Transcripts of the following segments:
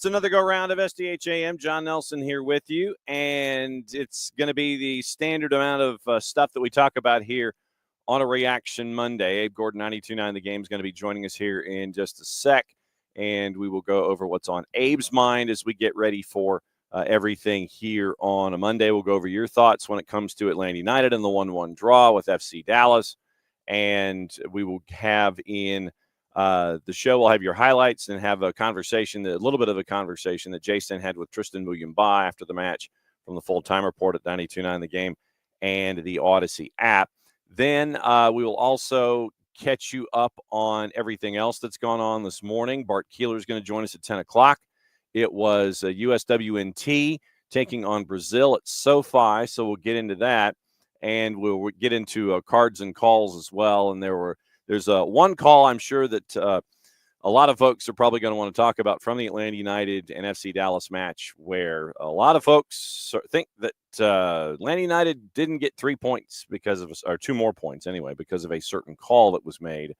It's another go-round of SDHAM. John Nelson here with you, and it's going to be the standard amount of stuff that we talk about here on a Reaction Monday. Abe Gordon, 92.9 The Game, is going to be joining us here in just a sec, and we will go over what's on Abe's mind as we get ready for everything here on a Monday. We'll go over your thoughts when it comes to Atlanta United and the 1-1 draw with FC Dallas, and we will have in the show, we'll have your highlights and have a conversation, a little bit of a conversation that Jason had with Tristan Muyumba after the match from the Full-Time Report at 92.9 The Game and the Odyssey app. Then we will also catch you up on everything else that's gone on this morning. Bart Keeler is going to join us at 10 o'clock. It was USWNT taking on Brazil at SoFi, so we'll get into that. And we'll get into cards and calls as well. And there's one call I'm sure that a lot of folks are probably going to want to talk about from the Atlanta United and FC Dallas match, where a lot of folks think that Atlanta United didn't get 3 points or 2 more points anyway, because of a certain call that was made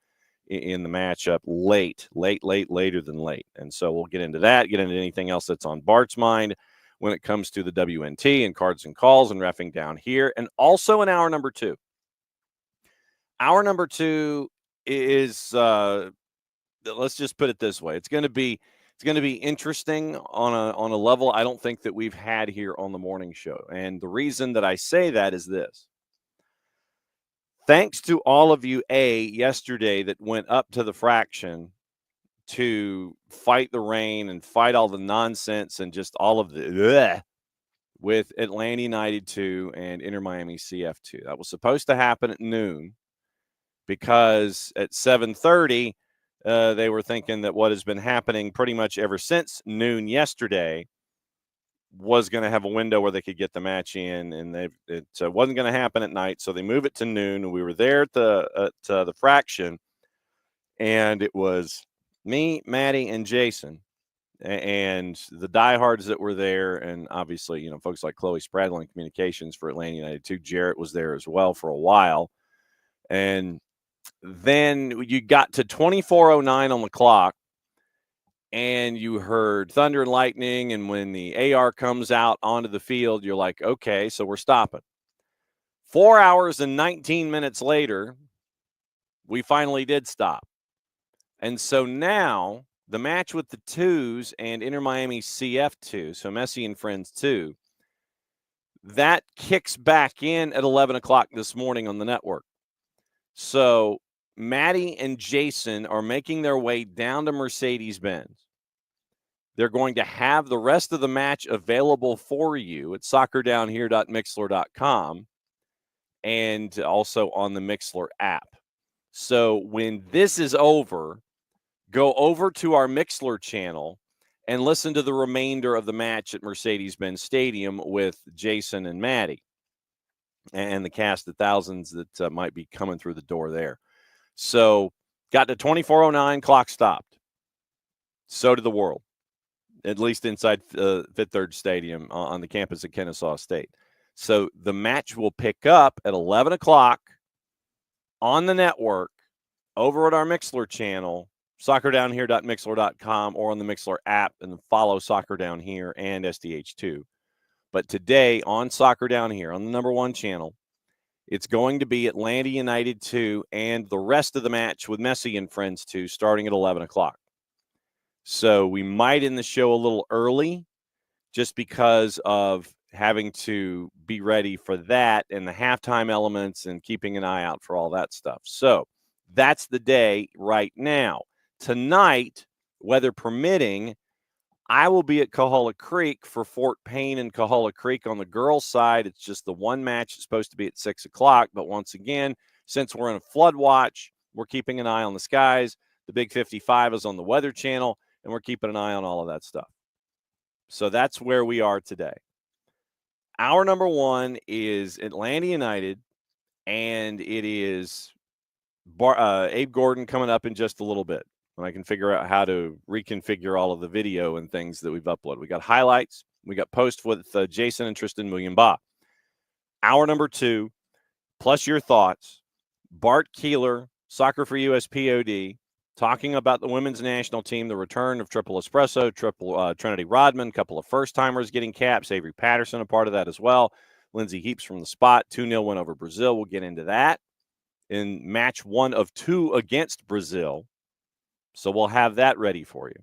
in the matchup later than late. And so we'll get into that, get into anything else that's on Bart's mind when it comes to the WNT and cards and calls and reffing down here. And also in hour number 2. Hour number 2 is let's just put it this way. It's going to be interesting on a level I don't think that we've had here on the morning show. And the reason that I say that is this. Thanks to all of you yesterday that went up to the Fraction to fight the rain and fight all the nonsense and just all of the with Atlanta United 2 and Inter Miami CF 2. That was supposed to happen at noon, because at 7:30, they were thinking that what has been happening pretty much ever since noon yesterday was going to have a window where they could get the match in, and it wasn't going to happen at night, so they moved it to noon. We were there at the Fraction, and it was me, Maddie, and Jason, and the diehards that were there, and obviously, folks like Chloe Spradlin Communications for Atlanta United 2. Jarrett was there as well for a while, and then you got to 24:09 on the clock, and you heard thunder and lightning, and when the AR comes out onto the field, you're like, okay, so we're stopping. 4 hours and 19 minutes later, we finally did stop. And so now the match with the 2s and Inter Miami CF 2, so Messi and Friends 2, that kicks back in at 11 o'clock this morning on the network. So Maddie and Jason are making their way down to Mercedes-Benz. They're going to have the rest of the match available for you at soccerdownhere.mixler.com and also on the Mixler app. So when this is over, go over to our Mixler channel and listen to the remainder of the match at Mercedes-Benz Stadium with Jason and Maddie and the cast of thousands that might be coming through the door there. So got to 24:09, clock stopped. So did the world, at least inside Fifth Third Stadium on the campus at Kennesaw State. So the match will pick up at 11 o'clock on the network over at our Mixler channel, soccerdownhere.mixler.com, or on the Mixler app, and follow Soccer Down Here and SDH2. But today on Soccer Down Here, on the number 1 channel, it's going to be Atlanta United 2 and the rest of the match with Messi and Friends 2 starting at 11 o'clock. So we might end the show a little early just because of having to be ready for that and the halftime elements and keeping an eye out for all that stuff. So that's the day right now. Tonight, weather permitting, I will be at Coahulla Creek for Fort Payne and Coahulla Creek. On the girls' side, it's just the one match. It's supposed to be at 6 o'clock. But once again, since we're in a flood watch, we're keeping an eye on the skies. The Big 55 is on the Weather Channel, and we're keeping an eye on all of that stuff. So that's where we are today. Our number 1 is Atlanta United, and it is Abe Gordon coming up in just a little bit, when I can figure out how to reconfigure all of the video and things that we've uploaded. We got highlights. We got posts with Jason and Tristan Muyumba. Hour number 2, plus your thoughts. Bart Keeler, Soccer for US POD, talking about the women's national team, the return of Triple Espresso, Trinity Rodman, a couple of first-timers getting caps, Avery Patterson a part of that as well, Lindsay Heaps from the spot, 2-0 win over Brazil. We'll get into that in match 1 of 2 against Brazil. So we'll have that ready for you.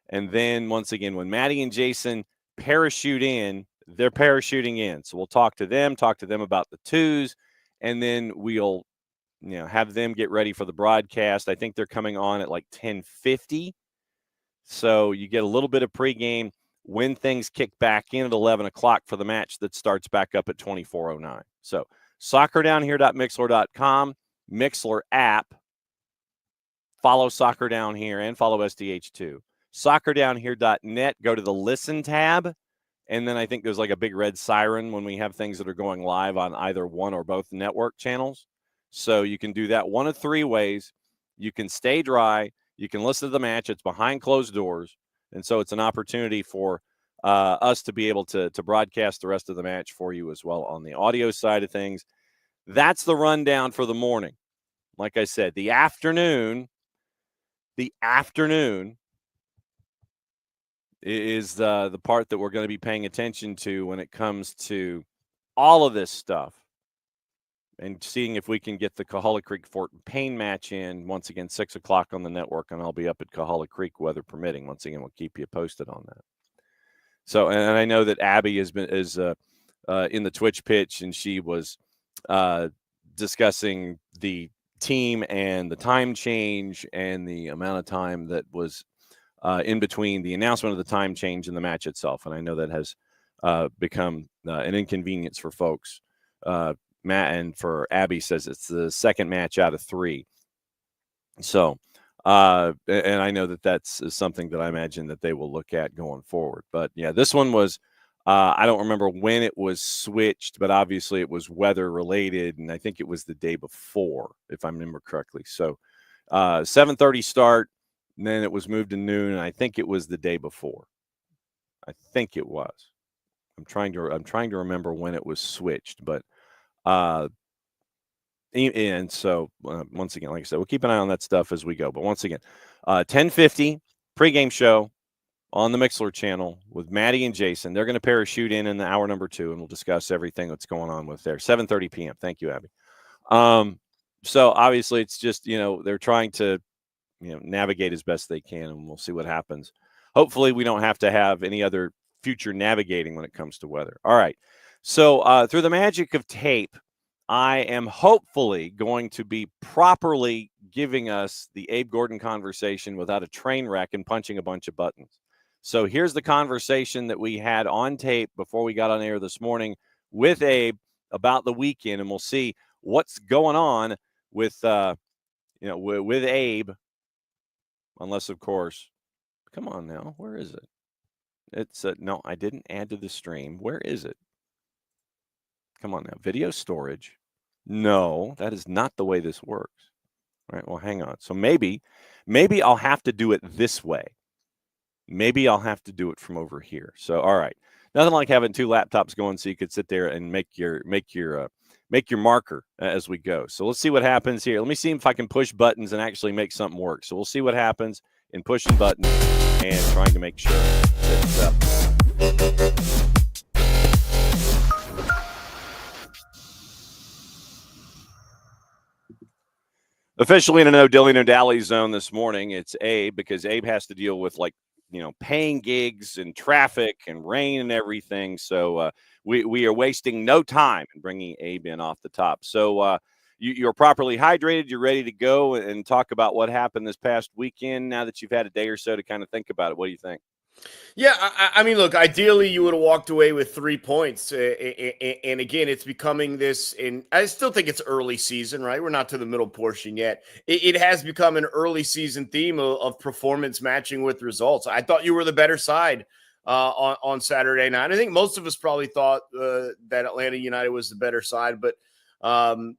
And then once again, when Maddie and Jason parachute in, they're parachuting in. So we'll talk to them about the twos, and then we'll have them get ready for the broadcast. I think they're coming on at like 10:50. So you get a little bit of pregame when things kick back in at 11 o'clock for the match that starts back up at 24:09. So soccerdownhere.mixler.com, Mixler app. Follow Soccer Down Here and follow SDH2. Soccerdownhere.net, go to the Listen tab, and then I think there's like a big red siren when we have things that are going live on either one or both network channels. So you can do that one of 3 ways. You can stay dry. You can listen to the match. It's behind closed doors, and so it's an opportunity for us to be able to broadcast the rest of the match for you as well on the audio side of things. That's the rundown for the morning. Like I said, the afternoon is the part that we're going to be paying attention to when it comes to all of this stuff and seeing if we can get the Kahala Creek Fort Payne match in once again, 6 o'clock on the network, and I'll be up at Kahala Creek, weather permitting. Once again, we'll keep you posted on that. So, and I know that Abby is in the Twitch pitch, and she was discussing the team and the time change and the amount of time that was in between the announcement of the time change and the match itself. And I know that has become an inconvenience for folks. Matt, and for Abby, says it's the second match out of 3. So, and I know that that's something that I imagine that they will look at going forward. But yeah, this one was, I don't remember when it was switched, but obviously it was weather related. And I think it was the day before, if I remember correctly. So 7:30 start, and then it was moved to noon. And I think it was the day before. I think it was. I'm trying to remember when it was switched, but and so once again, like I said, we'll keep an eye on that stuff as we go. But once again, 10:50 pregame show on the Mixler channel with Maddie and Jason. They're going to parachute in the hour number 2, and we'll discuss everything that's going on with there. 7:30 p.m. Thank you, Abby. So obviously it's just, they're trying to, navigate as best they can, and we'll see what happens. Hopefully we don't have to have any other future navigating when it comes to weather. All right. So through the magic of tape, I am hopefully going to be properly giving us the Abe Gordon conversation without a train wreck and punching a bunch of buttons. So here's the conversation that we had on tape before we got on air this morning with Abe about the weekend, and we'll see what's going on with with Abe. Unless, of course, come on now, where is it? It's no, I didn't add to the stream. Where is it? Come on now, video storage. No, that is not the way this works. All right, well, hang on. So maybe I'll have to do it this way. Maybe I'll have to do it from over here. So, all right, nothing like having 2 laptops going so you could sit there and make your marker as we go. So let's see what happens here. Let me see if I can push buttons and actually make something work. So we'll see what happens in pushing buttons and trying to make sure that officially in a no dilly, no dally zone this morning. It's Abe, because Abe has to deal with paying gigs and traffic and rain and everything. So we are wasting no time in bringing Abe in off the top. So you're properly hydrated. You're ready to go and talk about what happened this past weekend now that you've had a day or so to kind of think about it. What do you think? Yeah, I mean, look, ideally you would have walked away with 3 points. And again, it's becoming this, and I still think it's early season, right? We're not to the middle portion yet. It has become an early season theme of performance matching with results. I thought you were the better side on Saturday night. I think most of us probably thought that Atlanta United was the better side, but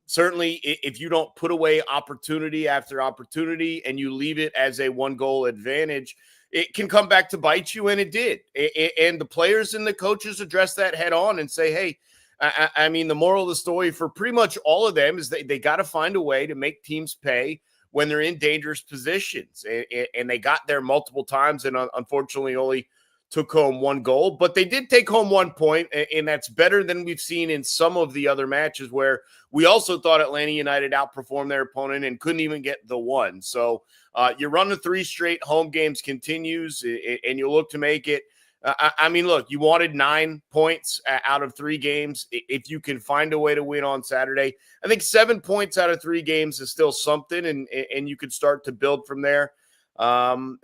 certainly if you don't put away opportunity after opportunity and you leave it as a 1-goal advantage, it can come back to bite you, and it did. And the players and the coaches address that head on and say, hey, I mean, the moral of the story for pretty much all of them is they got to find a way to make teams pay when they're in dangerous positions. And they got there multiple times and unfortunately only took home one goal, but they did take home 1 point, and that's better than we've seen in some of the other matches where we also thought Atlanta United outperformed their opponent and couldn't even get the one. So you run the 3 straight home games continues, and you look to make it. I mean, look, you wanted 9 points out of 3 games. If you can find a way to win on Saturday, I think 7 points out of 3 games is still something, and you could start to build from there. And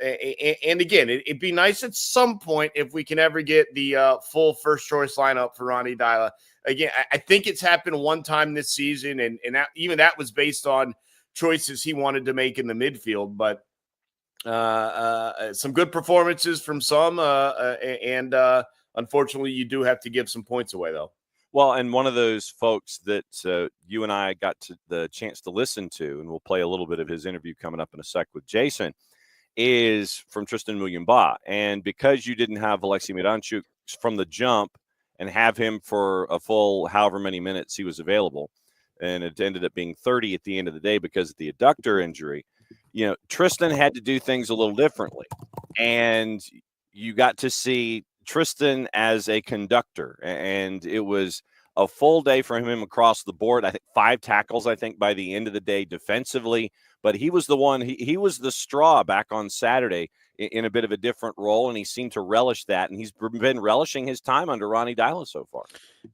again, it'd be nice at some point if we can ever get the full first choice lineup for Ronnie Dyla. Again, I think it's happened one time this season, and even that was based on choices he wanted to make in the midfield. But some good performances from some, and unfortunately, you do have to give some points away, though. Well, and one of those folks that you and I got the chance to listen to, and we'll play a little bit of his interview coming up in a sec with Jason, is from Tristan Muyumba. And because you didn't have Alexei Miranchuk from the jump and have him for a full however many minutes he was available, and it ended up being 30 at the end of the day because of the adductor injury, Tristan had to do things a little differently. And you got to see Tristan as a conductor, and it was a full day for him across the board. I think 5 tackles, by the end of the day defensively, but he was the one, he was the straw back on Saturday in a bit of a different role, and he seemed to relish that, and he's been relishing his time under Ronnie Dyla so far.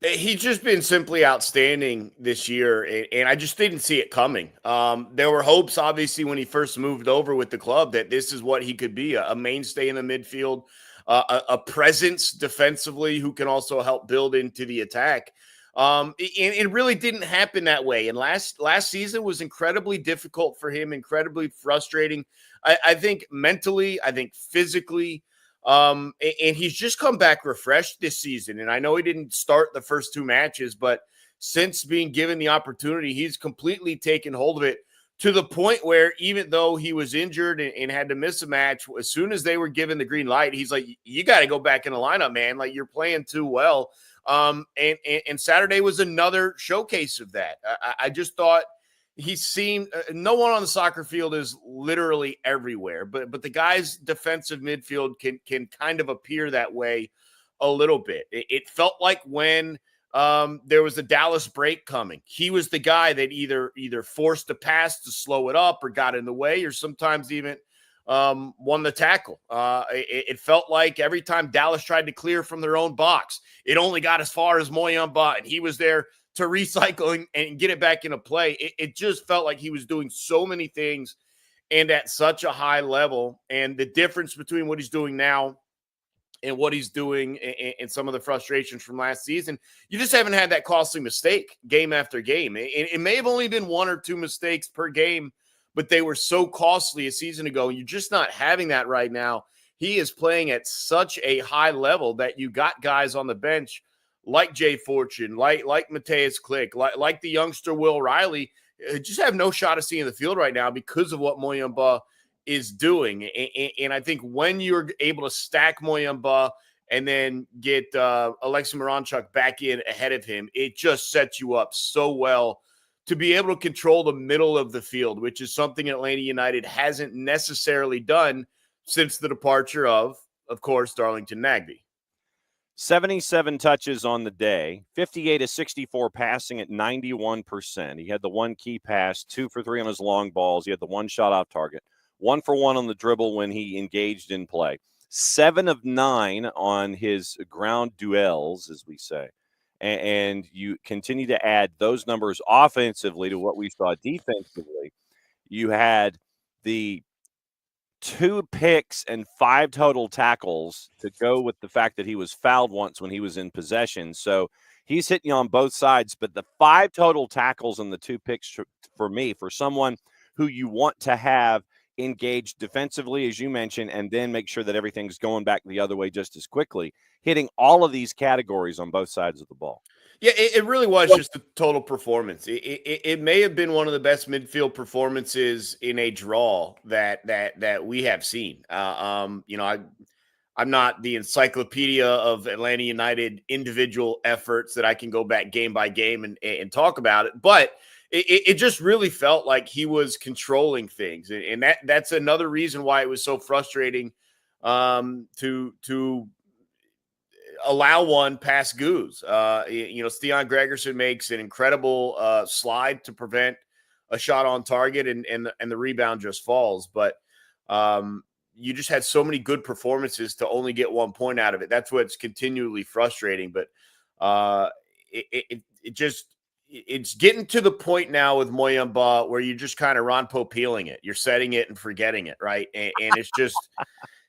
He's just been simply outstanding this year, and I just didn't see it coming. There were hopes, obviously, when he first moved over with the club that this is what he could be, a mainstay in the midfield, a presence defensively who can also help build into the attack. It really didn't happen that way. And last season was incredibly difficult for him, incredibly frustrating. I think mentally, I think physically, and he's just come back refreshed this season. And I know he didn't start the first 2 matches, but since being given the opportunity, he's completely taken hold of it to the point where even though he was injured and had to miss a match, as soon as they were given the green light, he's like, you got to go back in the lineup, man. Like, you're playing too well. And Saturday was another showcase of that. I just thought he seemed no one on the soccer field is literally everywhere, but the guy's defensive midfield can kind of appear that way a little bit. It felt like when there was a Dallas break coming, he was the guy that either forced a pass to slow it up or got in the way, or sometimes even won the tackle. It felt like every time Dallas tried to clear from their own box, it only got as far as Muyumba, and he was there to recycle and get it back into play. It just felt like he was doing so many things and at such a high level. And the difference between what he's doing now and what he's doing and some of the frustrations from last season, you just haven't had that costly mistake game after game. It may have only been 1 or 2 mistakes per game, but they were so costly a season ago. And you're just not having that right now. He is playing at such a high level that you got guys on the bench like Jay Fortune, like Mateus Click, like the youngster Will Riley, just have no shot of seeing the field right now because of what Muyumba is doing. And I think when you're able to stack Muyumba and then get Alexei Miranchuk back in ahead of him, it just sets you up so well to be able to control the middle of the field, which is something Atlanta United hasn't necessarily done since the departure of course, Darlington Nagbe. 77 touches on the day, 58 of 64 passing at 91%. He had the 1 key pass, 2 for 3 on his long balls. He had the 1 shot off target, 1 for 1 on the dribble when he engaged in play. 7 of 9 on his ground duels, as we say. And you continue to add those numbers offensively to what we saw defensively. You had the 2 picks and 5 total tackles to go with the fact that he was fouled once when he was in possession. So he's hitting you on both sides, but the 5 total tackles and the 2 picks for me, for someone who you want to have engaged defensively, as you mentioned, and then make sure that everything's going back the other way just as quickly, hitting all of these categories on both sides of the ball. Yeah, it really was just a total performance. It may have been one of the best midfield performances in a draw that we have seen. I'm not the encyclopedia of Atlanta United individual efforts that I can go back game by game and talk about it, but it just really felt like he was controlling things, and that's another reason why it was so frustrating to allow one past Goose. Stian Gregerson makes an incredible slide to prevent a shot on target, and the rebound just falls. But you just had so many good performances to only get 1 point out of it. That's what's continually frustrating. But it's getting to the point now with Moyamba where you're just kind of Ron Popeeling it. You're setting it and forgetting it, right? And it's just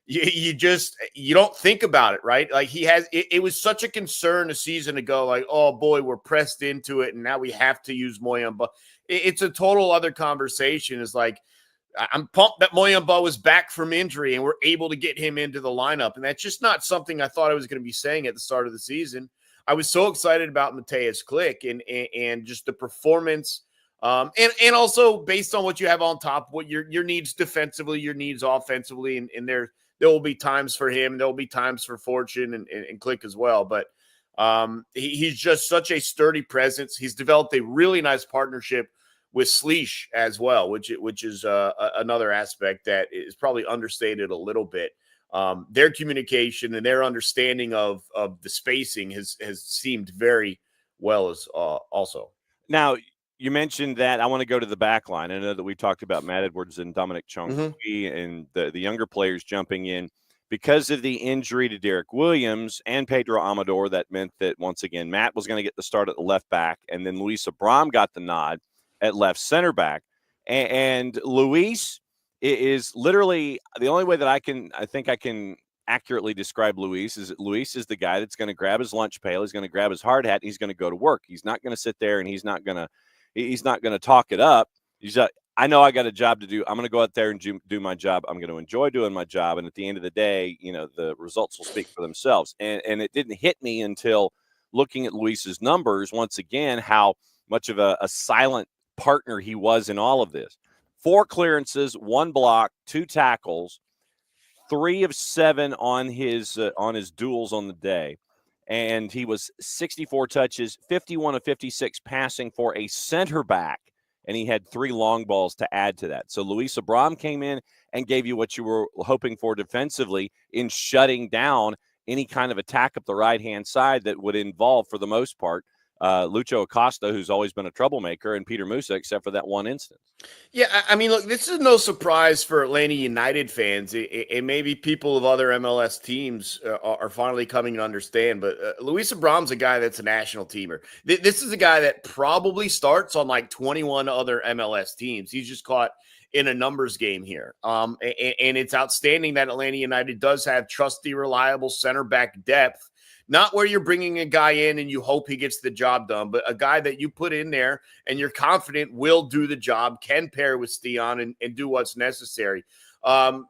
you don't think about it, right? Like it was such a concern a season ago, like, oh boy, we're pressed into it and now we have to use Moyamba. It's a total other conversation. It's like, I'm pumped that Moyamba was back from injury and we're able to get him into the lineup. And that's just not something I thought I was going to be saying at the start of the season. I was so excited about Mateusz Klich and just the performance. And also based on what you have on top, what your needs defensively, your needs offensively, and there will be times for him. There will be times for Fortune and Klich as well. But he's just such a sturdy presence. He's developed a really nice partnership with Sleesh as well, which is another aspect that is probably understated a little bit. Their communication and their understanding of the spacing has seemed very well as also. Now, you mentioned that. I want to go to the back line. I know that we talked about Matt Edwards and Dominic Chong-Kui and the younger players jumping in. Because of the injury to Derek Williams and Pedro Amador, that meant that, once again, Matt was going to get the start at the left back, and then Luis Abram got the nod at left center back. And Luis is literally the only way that I think I can accurately describe Luis is that Luis is the guy that's going to grab his lunch pail, he's going to grab his hard hat, and he's going to go to work. He's not going to sit there and he's not going to talk it up. I know I got a job to do. I'm going to go out there and do my job. I'm going to enjoy doing my job. And at the end of the day, the results will speak for themselves. And it didn't hit me until looking at Luis's numbers once again, how much of a silent partner he was in all of this. 4 clearances, 1 block, 2 tackles, 3 of 7 on his duels on the day. And he was 64 touches, 51 of 56 passing for a center back. And he had 3 long balls to add to that. So Luis Abram came in and gave you what you were hoping for defensively in shutting down any kind of attack up the right-hand side that would involve, for the most part, Lucho Acosta, who's always been a troublemaker, and Peter Musa, except for that one instance. Yeah, I mean, look, this is no surprise for Atlanta United fans, and maybe people of other MLS teams are finally coming to understand. But Luis Abram's a guy that's a national teamer. This is a guy that probably starts on like 21 other MLS teams. He's just caught in a numbers game here. And it's outstanding that Atlanta United does have trusty, reliable center back depth. Not where you're bringing a guy in and you hope he gets the job done, but a guy that you put in there and you're confident will do the job, can pair with Stian and do what's necessary. I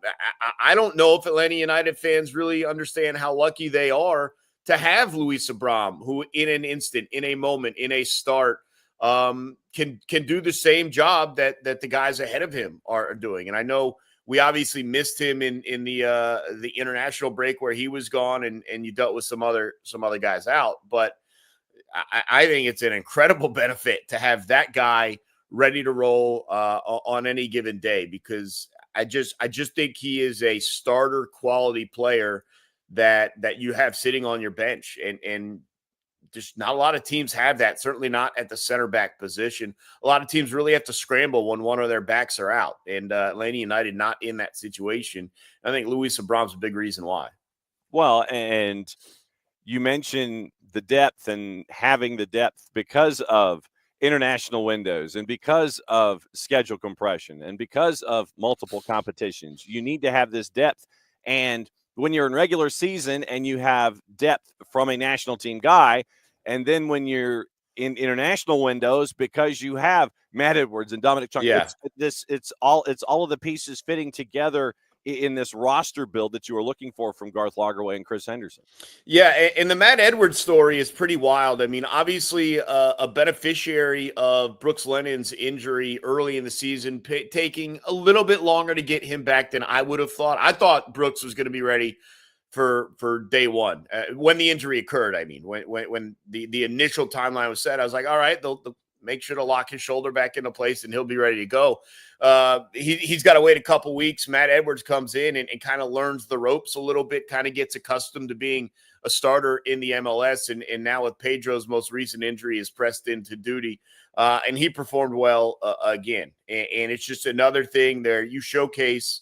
don't know if Atlanta United fans really understand how lucky they are to have Luis Abram, who in an instant, in a moment, in a start, can do the same job that the guys ahead of him are doing. And I know we obviously missed him in the international break where he was gone, and you dealt with some other guys out. But I think it's an incredible benefit to have that guy ready to roll on any given day, because I just think he is a starter quality player that you have sitting on your bench, and just not a lot of teams have that. Certainly not at the center back position. A lot of teams really have to scramble when one of their backs are out, and Atlanta United not in that situation. I think Luis Abram's a big reason why. Well, and you mentioned the depth and having the depth because of international windows and because of schedule compression and because of multiple competitions. You need to have this depth. And when you're in regular season and you have depth from a national team guy, and then when you're in international windows, because you have Matt Edwards and Dominic Chong, it's all of the pieces fitting together in this roster build that you were looking for from Garth Lagerwey and Chris Henderson. Yeah, and the Matt Edwards story is pretty wild. I mean, obviously a beneficiary of Brooks Lennon's injury early in the season, taking a little bit longer to get him back than I would have thought. I thought Brooks was going to be ready for day one when the injury occurred. I mean, when the initial timeline was set, I was like, all right, make sure to lock his shoulder back into place, and he'll be ready to go. He's got to wait a couple weeks. Matt Edwards comes in and kind of learns the ropes a little bit, kind of gets accustomed to being a starter in the MLS. And now with Pedro's most recent injury is pressed into duty. And he performed well again. And it's just another thing there. You showcase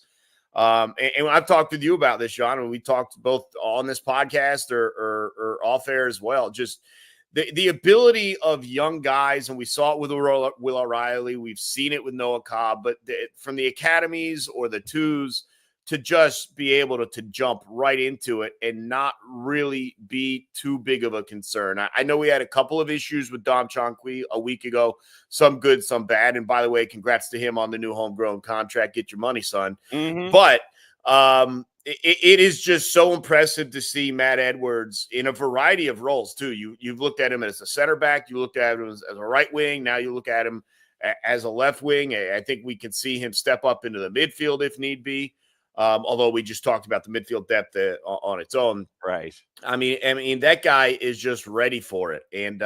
and I've talked with you about this, John, and we talked both on this podcast or off air as well. Just the ability of young guys, and we saw it with Will O'Reilly. We've seen it with Noah Cobb, but from the academies or the twos to just be able to jump right into it and not really be too big of a concern. I know we had a couple of issues with Dom Chankwi a week ago, some good, some bad. And by the way, congrats to him on the new homegrown contract. Get your money, son. Mm-hmm. But it is just so impressive to see Matt Edwards in a variety of roles too. You've looked at him as a center back. You looked at him as a right wing. Now you look at him as a left wing. I think we can see him step up into the midfield if need be. Although we just talked about the midfield depth on its own. Right. I mean, that guy is just ready for it. And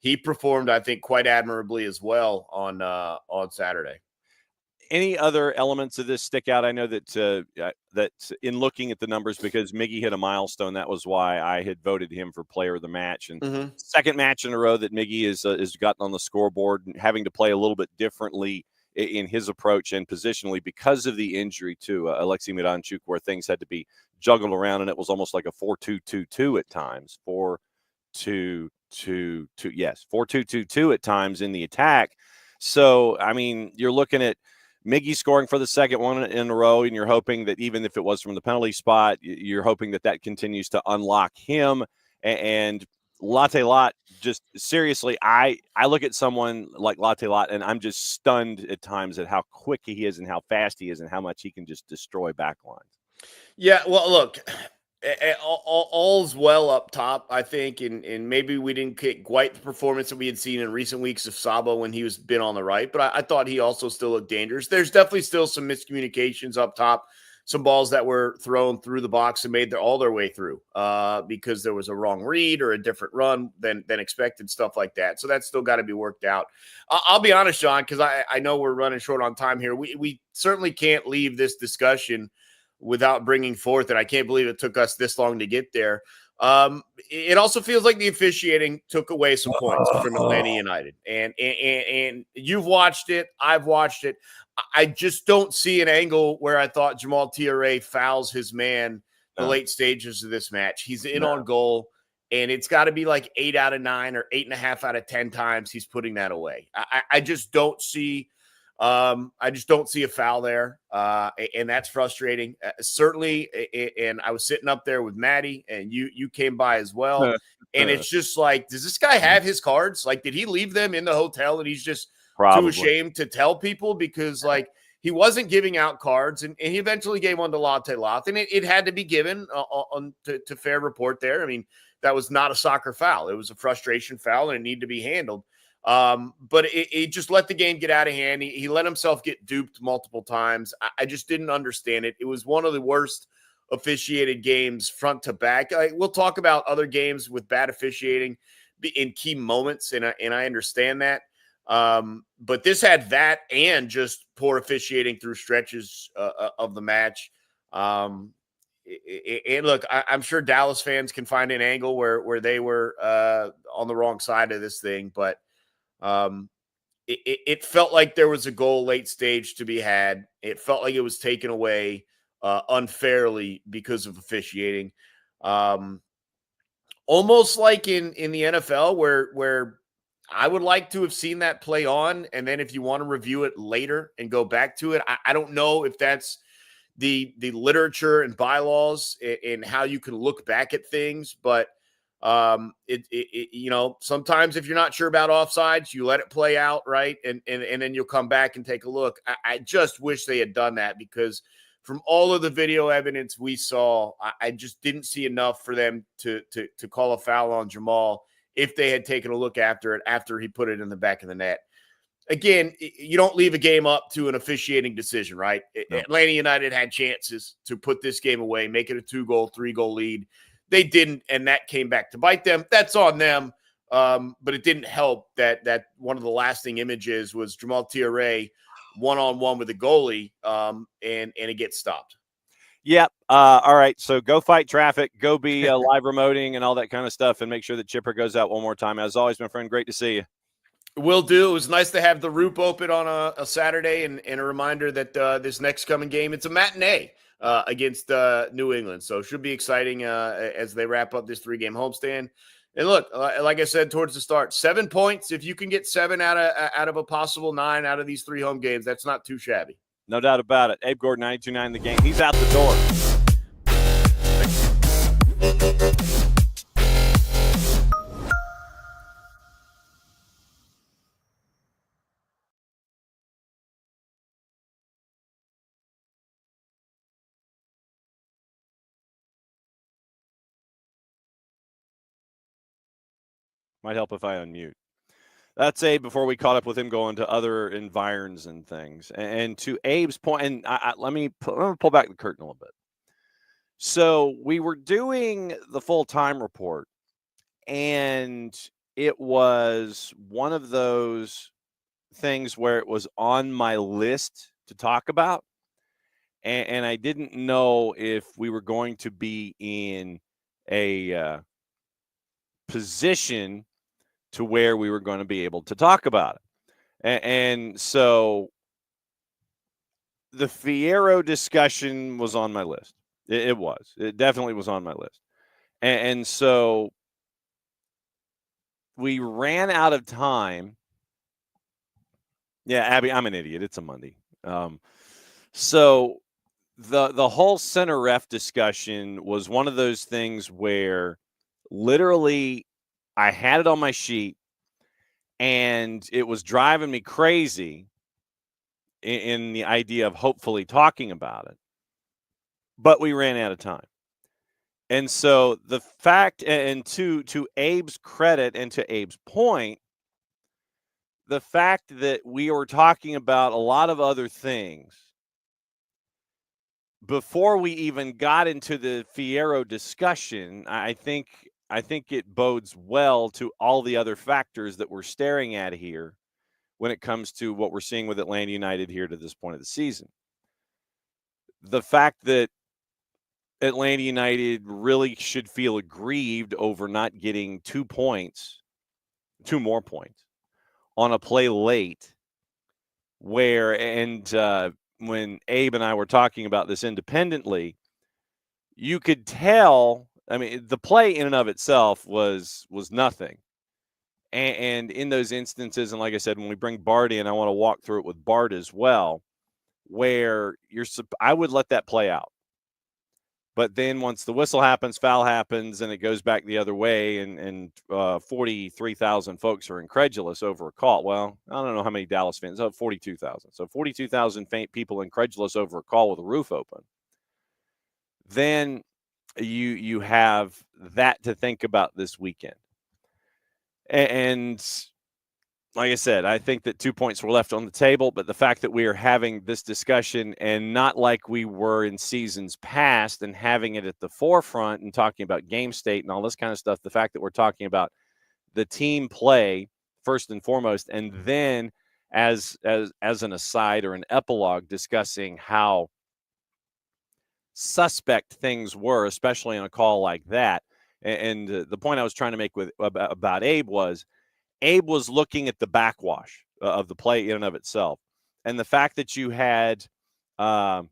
he performed, I think, quite admirably as well on Saturday. Any other elements of this stick out? I know that in looking at the numbers, because Miggy hit a milestone, that was why I had voted him for player of the match. And second match in a row that Miggy has gotten on the scoreboard, and having to play a little bit differently in his approach and positionally because of the injury to Alexei Miranchuk, where things had to be juggled around, and it was almost like a 4-2-2-2 at times. 4-2-2-2, yes, 4-2-2-2 at times in the attack. So, I mean, you're looking at Miggy scoring for the second one in a row, and you're hoping that even if it was from the penalty spot, you're hoping that continues to unlock him. And Latte Lot, just seriously, I look at someone like Latte Lot, and I'm just stunned at times at how quick he is and how fast he is and how much he can just destroy backlines. Yeah, well, look, all's well up top, I think, and maybe we didn't get quite the performance that we had seen in recent weeks of Sabo when he was been on the right, but I thought he also still looked dangerous. There's definitely still some miscommunications up top, some balls that were thrown through the box and made all their way through because there was a wrong read or a different run than expected, stuff like that. So that's still got to be worked out. I'll be honest, John, because I know we're running short on time here. We certainly can't leave this discussion without bringing forth, and I can't believe it took us this long to get there. It also feels like the officiating took away some points from Atlanta United. And you've watched it. I've watched it. I just don't see an angle where I thought Jamal Tiare fouls his man the late stages of this match. He's in on goal, and it's got to be like 8 out of 9 or 8.5 out of 10 times he's putting that away. I just don't see a foul there, and that's frustrating. Certainly, and I was sitting up there with Maddie, and you came by as well, and it's just like, does this guy have his cards? Like, did he leave them in the hotel, and he's just too ashamed to tell people? Because, like, he wasn't giving out cards, and he eventually gave one to Latte Loth, and it had to be given to fair report there. I mean, that was not a soccer foul. It was a frustration foul, and it needed to be handled. But it just let the game get out of hand. He let himself get duped multiple times. I just didn't understand it. It was one of the worst officiated games front to back. We'll talk about other games with bad officiating in key moments, and I understand that. But this had that and just poor officiating through stretches of the match. And look, I'm sure Dallas fans can find an angle where they were on the wrong side of this thing, but it felt like there was a goal late stage to be had. It felt like it was taken away unfairly because of officiating. Almost like in the NFL where I would like to have seen that play on, and then if you want to review it later and go back to it, I don't know if that's the literature and bylaws and how you can look back at things, but you know, sometimes if you're not sure about offsides, you let it play out, right? And then you'll come back and take a look. I just wish they had done that, because from all of the video evidence we saw, I just didn't see enough for them to call a foul on Jamal if they had taken a look after he put it in the back of the net. Again, you don't leave a game up to an officiating decision, right? No. Atlanta United had chances to put this game away, make it a 2-goal, 3-goal lead. They didn't, and that came back to bite them. That's on them. but it didn't help that one of the lasting images was Jamal Tiare one-on-one with the goalie, and it gets stopped. Yep. All right. So go fight traffic, go be live remoting and all that kind of stuff, and make sure that Chipper goes out one more time. As always, my friend, great to see you. Will do. It was nice to have the Roop open on a Saturday, and a reminder that this next coming game, it's a matinee against New England. So it should be exciting as they wrap up this 3-game homestand. And look, like I said towards the start, 7 points. If you can get 7 out of a possible 9 out of these 3 home games, that's not too shabby. No doubt about it. Abe Gordon, 92.9 The Game. He's out the door. Might help if I unmute. That's Abe before we caught up with him going to other environs and things. And to Abe's point, and let me pull back the curtain a little bit. So we were doing the full-time report, and it was one of those things where it was on my list to talk about. And I didn't know if we were going to be in a position to where we were going to be able to talk about it. And so the Fierro discussion was on my list. It was. It definitely was on my list. And so we ran out of time. Yeah, Abby, I'm an idiot. It's a Monday. So the whole center ref discussion was one of those things where literally I had it on my sheet and it was driving me crazy in the idea of hopefully talking about it. But we ran out of time. And so the fact, and to Abe's credit and to Abe's point, the fact that we were talking about a lot of other things before we even got into the Fierro discussion, I think it bodes well to all the other factors that we're staring at here when it comes to what we're seeing with Atlanta United here to this point of the season. The fact that Atlanta United really should feel aggrieved over not getting 2 more points on a play late when Abe and I were talking about this independently, you could tell, I mean, the play in and of itself was nothing. And in those instances, and like I said, when we bring Bart in, I want to walk through it with Bart as well, where I would let that play out. But then once the whistle happens, foul happens, and it goes back the other way, and 43,000 folks are incredulous over a call. Well, I don't know how many Dallas fans. 42,000. So 42,000 people incredulous over a call with a roof open. Then you have that to think about this weekend. And like I said, I think that 2 points were left on the table, but the fact that we are having this discussion and not like we were in seasons past and having it at the forefront and talking about game state and all this kind of stuff, the fact that we're talking about the team play first and foremost, and then as an aside or an epilogue discussing how suspect things were, especially on a call like that. And the point I was trying to make about Abe was looking at the backwash of the play in and of itself. And the fact that you had, I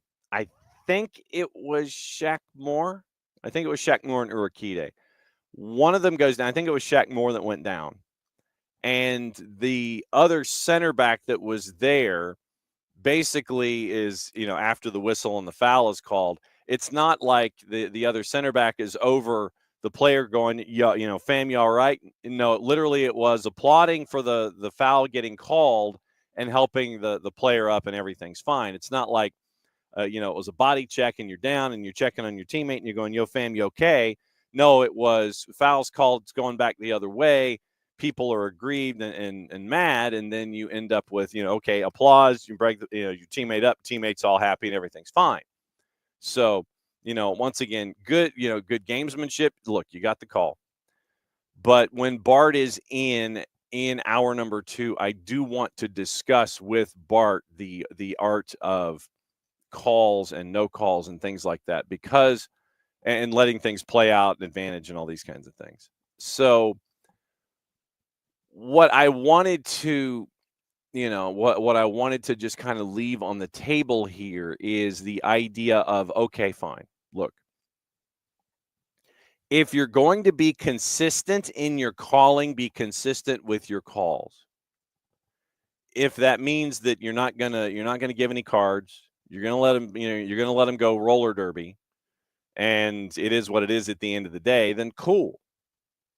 think it was Shaq Moore. I think it was Shaq Moore and Urquidy. One of them goes down. I think it was Shaq Moore that went down. And the other center back that was there basically is, after the whistle and the foul is called, it's not like the other center back is over the player going, fam, you all right? No, literally it was applauding for the foul getting called and helping the player up and everything's fine. It's not like, it was a body check and you're down and you're checking on your teammate and you're going, yo, fam, you okay? No, it was fouls called, it's going back the other way. People are aggrieved and mad, and then you end up with, okay, applause, you break your teammate up, teammates all happy and everything's fine. So, once again, good gamesmanship. Look, you got the call. But when Bart is in hour number 2, I do want to discuss with Bart the art of calls and no calls and things like that, because and letting things play out and advantage and all these kinds of things. So what I wanted to, what I wanted to just kind of leave on the table here is the idea of, okay, fine. Look, if you're going to be consistent in your calling, be consistent with your calls. If that means that you're not gonna give any cards, you're gonna let them, you're gonna let them go roller derby, and it is what it is at the end of the day, then cool.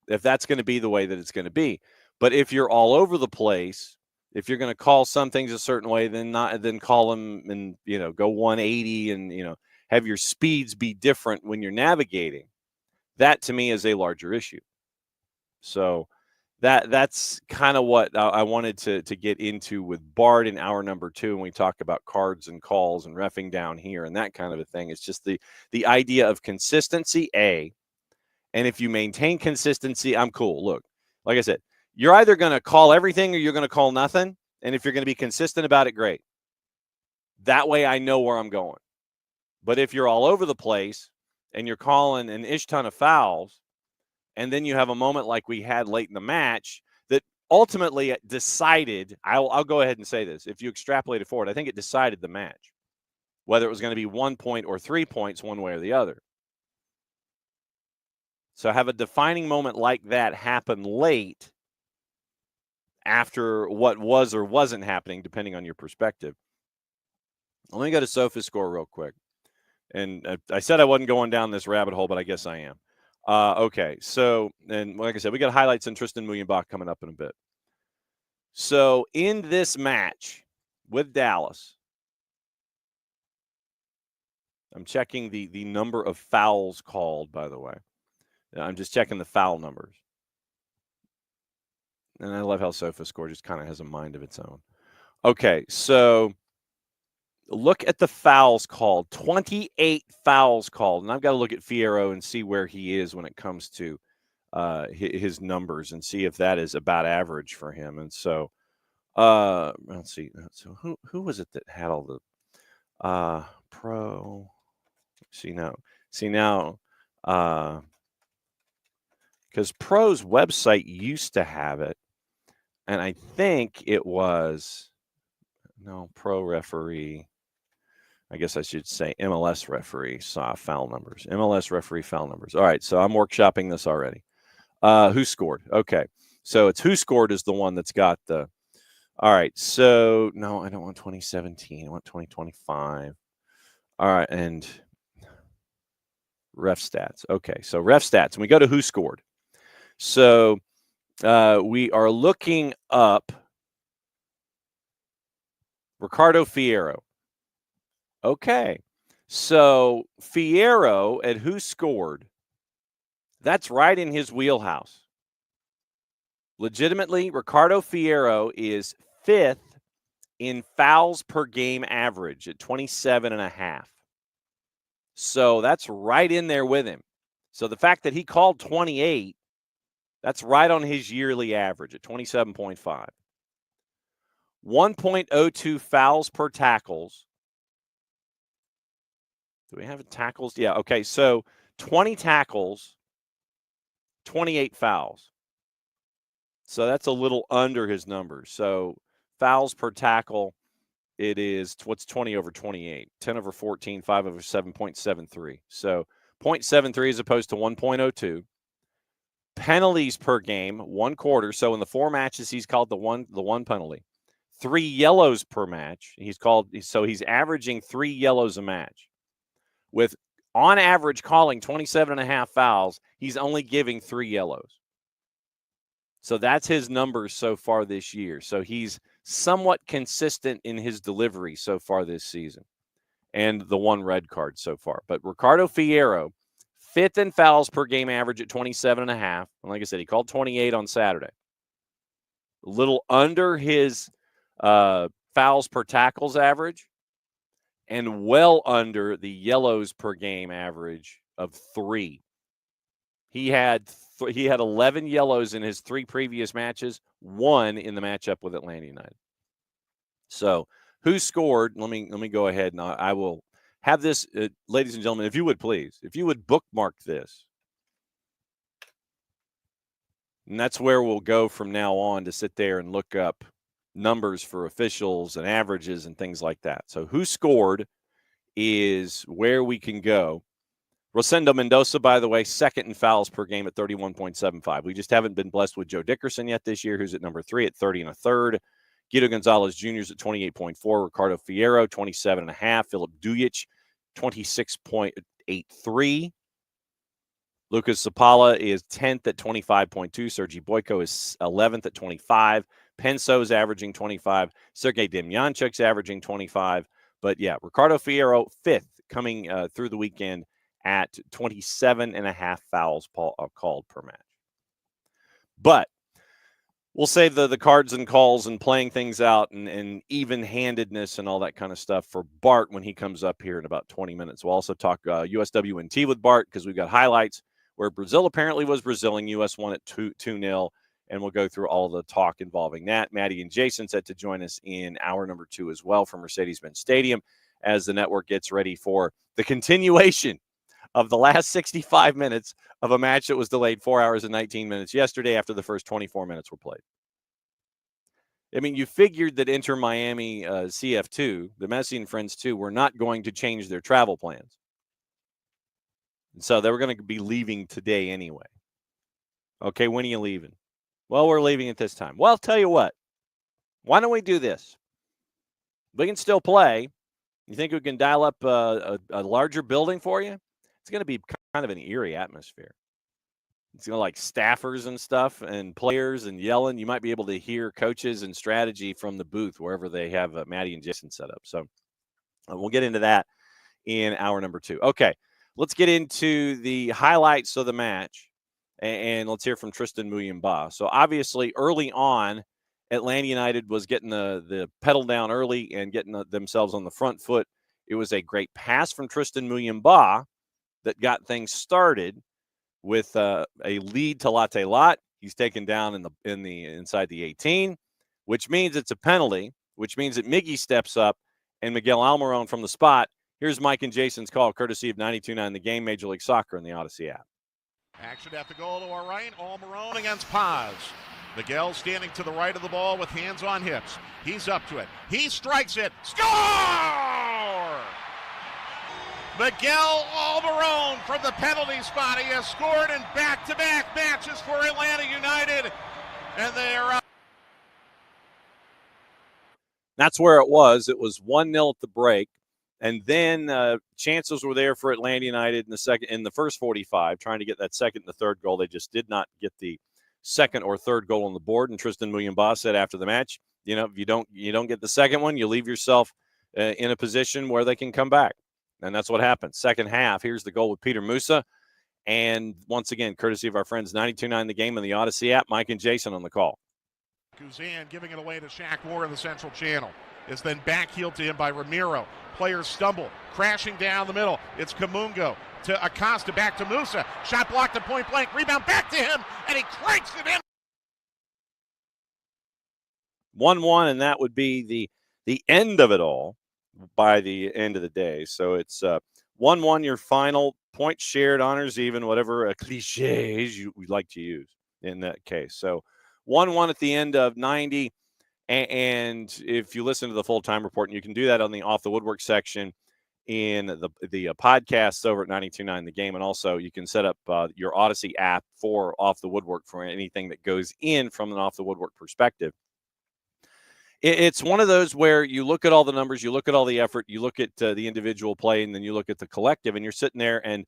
If that's going to be the way that it's going to be. But if you're all over the place, if you're going to call some things a certain way, then call them and go 180 and have your speeds be different when you're navigating. That to me is a larger issue. So that's kind of what I wanted to get into with Bart in hour number 2, and we talk about cards and calls and reffing down here and that kind of a thing. It's just the idea of consistency, and if you maintain consistency, I'm cool. Look, like I said, you're either going to call everything or you're going to call nothing, and if you're going to be consistent about it, great. That way I know where I'm going. But if you're all over the place and you're calling an ish ton of fouls, and then you have a moment like we had late in the match that ultimately decided, I'll go ahead and say this, if you extrapolate it forward, I think it decided the match, whether it was going to be 1 point or 3 points one way or the other. So have a defining moment like that happen late after what was or wasn't happening, depending on your perspective. Let me go to SofaScore real quick. And I said I wasn't going down this rabbit hole, but I guess I am. Okay, so, and like I said, we got highlights on Tristan Muyenbach coming up in a bit. So in this match with Dallas, I'm checking the number of fouls called, by the way. I'm just checking the foul numbers. And I love how SofaScore just kind of has a mind of its own. Okay, so look at the fouls called. 28 fouls called. And I've got to look at Fierro and see where he is when it comes to his numbers and see if that is about average for him. And so, let's see. So who was it that had all the pro? See now, because Pro's website used to have it, and I think it was Pro Referee. I guess I should say MLS Referee saw foul numbers. MLS Referee foul numbers. All right, so I'm workshopping this already. Who scored? Okay, so it's who scored is the one that's got the. All right, so no, I don't want 2017. I want 2025. All right, and ref stats. Okay, so ref stats. And we go to who scored. So we are looking up Ricardo Fierro. Okay, so Fierro at who scored, that's right in his wheelhouse. Legitimately, Ricardo Fierro is 5th in fouls per game average at 27.5. So that's right in there with him. So the fact that he called 28, that's right on his yearly average at 27.5. 1.02 fouls per tackles. Do we have tackles? Yeah, okay. So 20 tackles, 28 fouls. So that's a little under his numbers. So fouls per tackle, it is what's 20 over 28, 10 over 14, 5 over 7.73. So 0.73 as opposed to 1.02. Penalties per game, 1 quarter. So in the 4 matches, he's called the one penalty. 3 yellows per match. He's averaging 3 yellows a match. With on average calling 27.5 fouls, he's only giving 3 yellows. So that's his numbers so far this year. So he's somewhat consistent in his delivery so far this season, and the 1 red card so far. But Ricardo Fierro, 5th in fouls per game average at 27.5. And like I said, he called 28 on Saturday. A little under his fouls per tackles average, and well under the yellows per game average of 3. He had 11 yellows in his 3 previous matches, 1 in the matchup with Atlanta United. So, who scored? Let me go ahead and I will have this, ladies and gentlemen, if you would please, if you would bookmark this. And that's where we'll go from now on to sit there and look up numbers for officials and averages and things like that. So, who scored is where we can go. Rosendo Mendoza, by the way, second in fouls per game at 31.75. We just haven't been blessed with Joe Dickerson yet this year, who's at number 3 at 30 1/3. Guido Gonzalez Jr. is at 28.4. Ricardo Fierro, 27.5. Philip Dujic, 26.83. Lucas Zapala is 10th at 25.2. Sergei Boyko is 11th at 25. Penso's averaging 25. Sergei Demyanchuk's averaging 25. But, yeah, Ricardo Fierro, 5th, coming through the weekend at 27.5 fouls called per match. But we'll save the cards and calls and playing things out and even-handedness and all that kind of stuff for Bart when he comes up here in about 20 minutes. We'll also talk USWNT with Bart because we've got highlights where Brazil apparently was Brazilian. U.S. won at 2-0, and we'll go through all the talk involving that. Maddie and Jason set to join us in hour number 2 as well from Mercedes-Benz Stadium as the network gets ready for the continuation of the last 65 minutes of a match that was delayed 4 hours and 19 minutes yesterday after the first 24 minutes were played. I mean, you figured that Inter Miami CF2, the Messi and Friends 2, were not going to change their travel plans. And so they were going to be leaving today anyway. Okay, when are you leaving? Well, we're leaving at this time. Well, I'll tell you what. Why don't we do this? We can still play. You think we can dial up a larger building for you? It's going to be kind of an eerie atmosphere. It's going to like staffers and stuff and players and yelling. You might be able to hear coaches and strategy from the booth wherever they have Maddie and Jason set up. So we'll get into that in hour number 2. Okay, let's get into the highlights of the match, and let's hear from Tristan Muyumba. So obviously early on, Atlanta United was getting the pedal down early and getting themselves on the front foot. It was a great pass from Tristan Muyumba that got things started with a lead to Latte Lot. He's taken down in the inside the 18, which means it's a penalty, which means that Miggy steps up and Miguel Almiron from the spot. Here's Mike and Jason's call, courtesy of 92.9 The Game, Major League Soccer, and the Odyssey app. Action at the goal to our right. Almiron against Paz. Miguel standing to the right of the ball with hands on hips. He's up to it. He strikes it. Score! Miguel Almiron from the penalty spot. He has scored in back-to-back matches for Atlanta United. And they are up. That's where it was. It was 1-0 at the break. And then chances were there for Atlanta United in the first 45, trying to get that second and the third goal. They just did not get the second or third goal on the board. And Tristan Muyumba said after the match, if you don't get the second one, you leave yourself in a position where they can come back. And that's what happened. Second half, here's the goal with Peter Musa. And once again, courtesy of our friends 92.9 The Game and the Odyssey app, Mike and Jason on the call. Guzan giving it away to Shaq Moore in the central channel. Is then backheeled to him by Ramiro. Players stumble, crashing down the middle. It's Kamungo to Acosta, back to Musa. Shot blocked at point blank. Rebound back to him, and he cranks it in. 1-1, and that would be the end of it all by the end of the day. So it's 1-1, your final point shared, honors even, whatever cliches we like to use in that case. So 1-1 at the end of 90. And if you listen to the full-time report, and you can do that on the Off the Woodwork section in the podcasts over at 92.9 The Game. And also you can set up your Odyssey app for Off the Woodwork for anything that goes in from an Off the Woodwork perspective. It's one of those where you look at all the numbers, you look at all the effort, you look at the individual play, and then you look at the collective, and you're sitting there and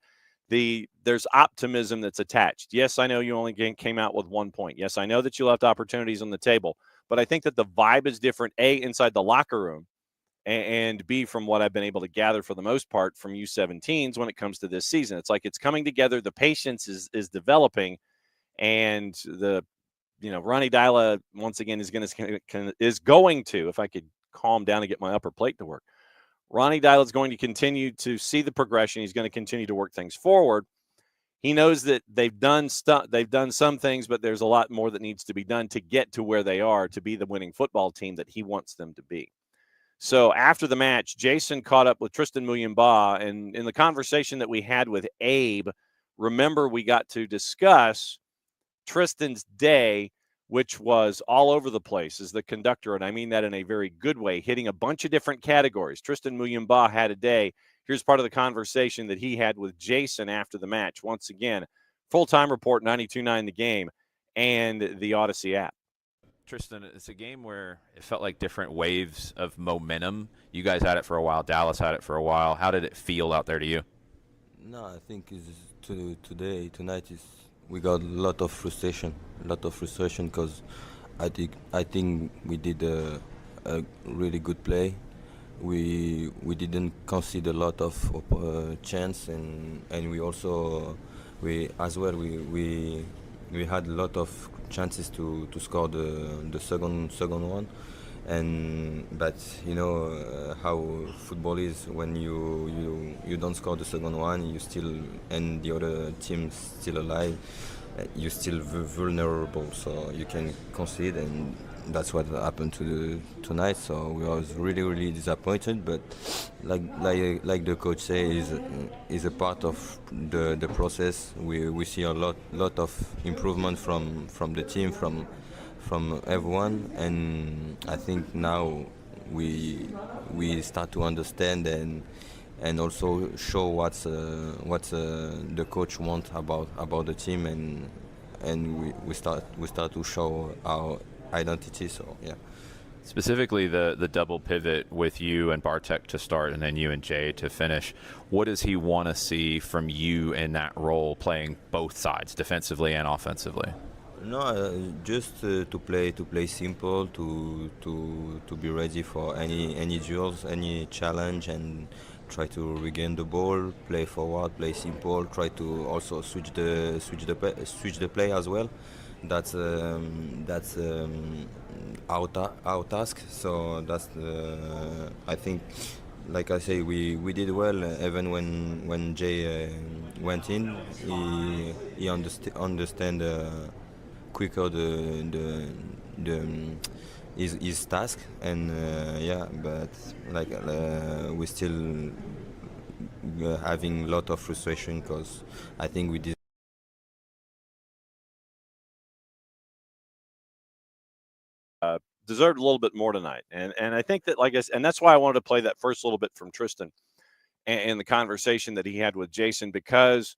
there's optimism that's attached. Yes, I know you only came out with 1 point. Yes, I know that you left opportunities on the table, but I think that the vibe is different, A, inside the locker room, and B, from what I've been able to gather for the most part from U17s when it comes to this season. It's like it's coming together. The patience is developing, and Ronnie Dyla, once again, is going to, if I could calm down and get my upper plate to work, Ronnie Dyla is going to continue to see the progression. He's going to continue to work things forward. he knows that they've done some things, but there's a lot more that needs to be done to get to where they are, to be the winning football team that he wants them to be. So after the match, Jason caught up with Tristan Muyumba, and in the conversation that we had with Abe, remember we got to discuss Tristan's day, which was all over the place as the conductor, and I mean that in a very good way, hitting a bunch of different categories. Tristan Muyumba had a day. Here's part of the conversation that he had with Jason after the match. Once again, Full-Time Report, 92.9 The Game, and the Odyssey app. Tristan, it's a game where it felt like different waves of momentum. You guys had it for a while. Dallas had it for a while. How did it feel out there to you? No, I think tonight we got a lot of frustration because I think we did a really good play. We didn't concede a lot of chance, and we had a lot of chances to score the second one, but you know how football is. When you don't score the second one, you still, and the other team's still alive, you're still vulnerable, so you can concede, and that's what happened tonight. So we was really disappointed, but like the coach says, is a part of the process. We see a lot of improvement from the team, from everyone, and I think now we start to understand and also show what the coach wants about the team, and we start to show our identity. So yeah. Specifically, the double pivot with you and Bartek to start, and then you and Jay to finish. What does he want to see from you in that role, playing both sides, defensively and offensively? No, just to play simple, to be ready for any duels, any challenge, and try to regain the ball, play forward, play simple, try to also switch the play as well. That's our task. So that's I think, like I say, we did well. Even when Jay went in, he understand quicker his task, and yeah, but like we still having a lot of frustration because I think we did. Deserved a little bit more tonight, and I think that, like I said, and that's why I wanted to play that first little bit from Tristan and the conversation that he had with Jason, because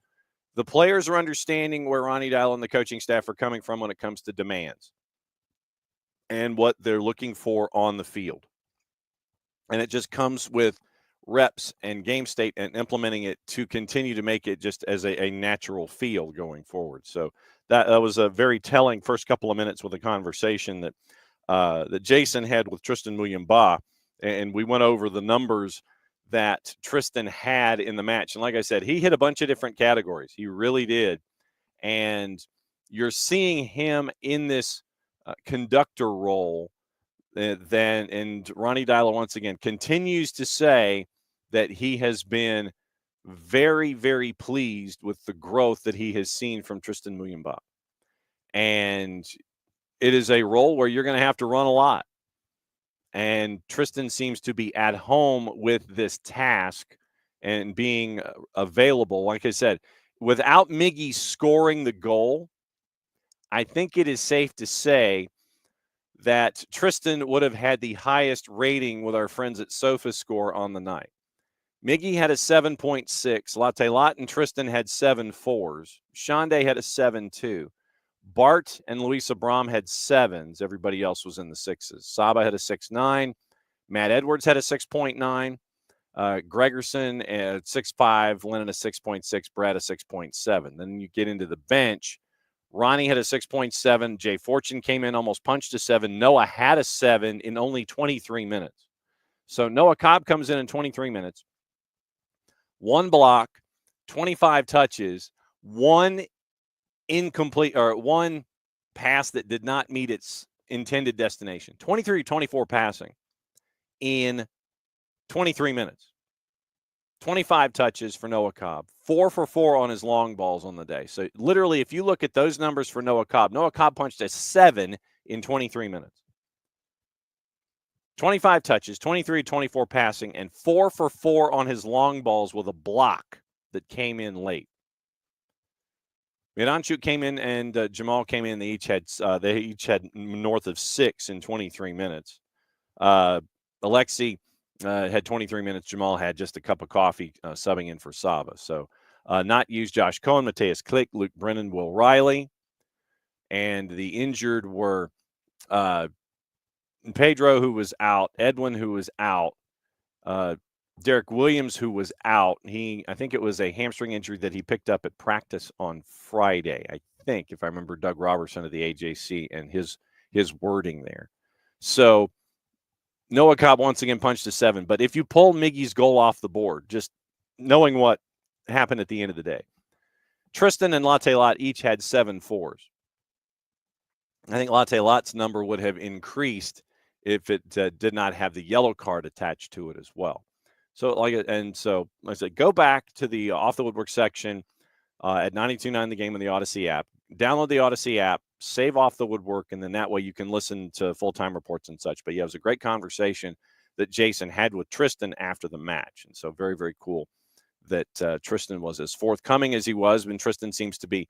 the players are understanding where Ronnie Dial and the coaching staff are coming from when it comes to demands and what they're looking for on the field. And it just comes with reps and game state and implementing it to continue to make it just as a natural feel going forward. So that was a very telling first couple of minutes with a conversation that Jason had with Tristan Muyumba, and we went over the numbers that Tristan had in the match. And like I said, he hit a bunch of different categories. He really did. And you're seeing him in this conductor role. And Ronnie Dial once again continues to say that he has been very, very pleased with the growth that he has seen from Tristan Muyumba. And it is a role where you're going to have to run a lot. And Tristan seems to be at home with this task and being available. Like I said, without Miggy scoring the goal, I think it is safe to say that Tristan would have had the highest rating with our friends at SofaScore on the night. Miggy had a 7.6. Latte Lot and Tristan had 7.4s. Shonday had a 7.2. Bart and Luis Abram had 7s. Everybody else was in the 6s. Saba had a 6.9. Matt Edwards had a 6.9. Gregerson at 6.5. Lennon a 6.6. Brad a 6.7. Then you get into the bench. Ronnie had a 6.7. Jay Fortune came in, almost punched a 7. Noah had a 7 in only 23 minutes. So Noah Cobb comes in 23 minutes. 1 block, 25 touches, 1 incomplete, or 1 pass that did not meet its intended destination. 23-24 passing in 23 minutes. 25 touches for Noah Cobb, 4 for 4 on his long balls on the day. So literally, if you look at those numbers for Noah Cobb punched a 7 in 23 minutes. 25 touches, 23-24 passing, and 4 for 4 on his long balls with a block that came in late. Miranchuk came in and Jamal came in. They each had north of 6 in 23 minutes. Alexi had 23 minutes. Jamal had just a cup of coffee subbing in for Saba. So not used Josh Cohen, Mateus Click, Luke Brennan, Will Riley. And the injured were Pedro, who was out, Edwin, who was out, Derek Williams, who was out. I think it was a hamstring injury that he picked up at practice on Friday, I think, if I remember Doug Robertson of the AJC and his wording there. So Noah Cobb once again punched a 7. But if you pull Miggy's goal off the board, just knowing what happened at the end of the day, Tristan and Latte Lot each had 7 4s. I think Latte Lot's number would have increased if it did not have the yellow card attached to it as well. So, so I said, go back to the Off the Woodwork section at 92.9 The Game in the Odyssey app. Download the Odyssey app, save Off the Woodwork, and then that way you can listen to full-time reports and such. But yeah, it was a great conversation that Jason had with Tristan after the match. And so very, very cool that Tristan was as forthcoming as he was. And Tristan seems to be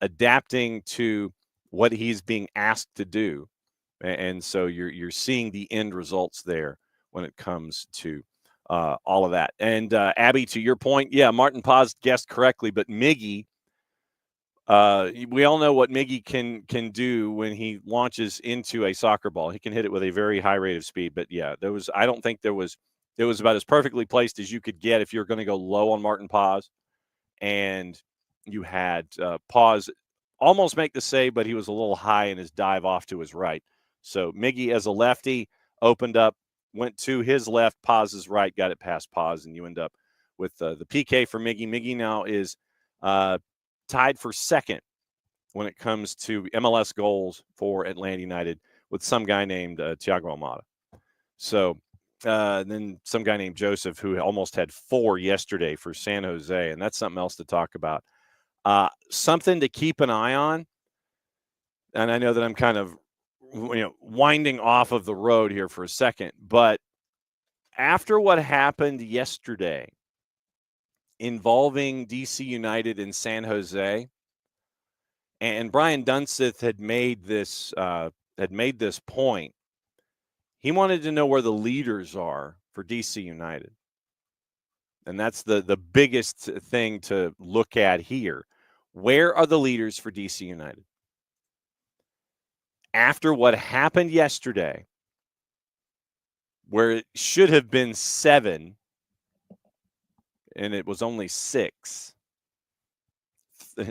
adapting to what he's being asked to do. And so you're seeing the end results there when it comes to all of that. And Abby, to your point, yeah, Martin Paz guessed correctly, but Miggy, we all know what Miggy can do when he launches into a soccer ball. He can hit it with a very high rate of speed. But yeah, I don't think it was about as perfectly placed as you could get if you're going to go low on Martin Paz. And you had Paz almost make the save, but he was a little high in his dive off to his right. So Miggy, as a lefty, opened up, went to his left, Paz's right, got it past Paz, and you end up with the PK for Miggy. Miggy now is tied for second when it comes to MLS goals for Atlanta United with some guy named Thiago Almada. So then some guy named Joseph, who almost had 4 yesterday for San Jose, and that's something else to talk about. Something to keep an eye on, and I know that I'm kind of winding off of the road here for a second, but after what happened yesterday involving DC United and San Jose, and Brian Dunseth had made this point, he wanted to know where the leaders are for DC United. And that's the biggest thing to look at here. Where are the leaders for DC United? After what happened yesterday, where it should have been 7, and it was only 6.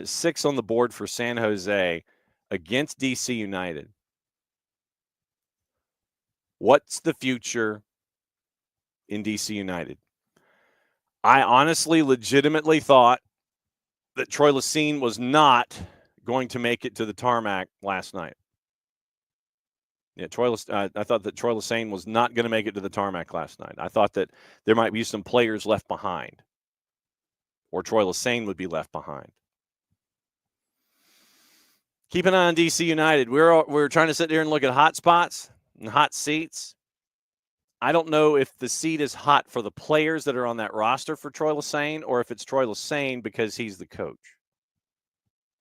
6 on the board for San Jose against DC United. What's the future in DC United? I honestly, legitimately thought that Troy Lacine was not going to make it to the tarmac last night. Yeah, I thought that Troy Lacine was not going to make it to the tarmac last night. I thought that there might be some players left behind, or Troy Lacine would be left behind. Keep an eye on DC United. We're trying to sit there and look at hot spots and hot seats. I don't know if the seat is hot for the players that are on that roster for Troy Lacine, or if it's Troy Lacine because he's the coach.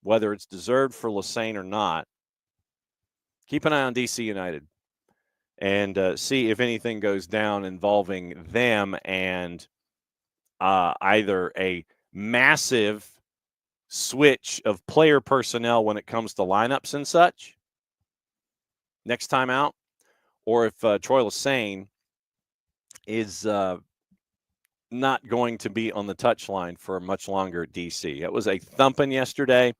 Whether it's deserved for Lacine or not, keep an eye on DC United and see if anything goes down involving them and either a massive switch of player personnel when it comes to lineups and such next time out, or if Troy Lacine is not going to be on the touchline for much longer at DC. It was a thumping yesterday,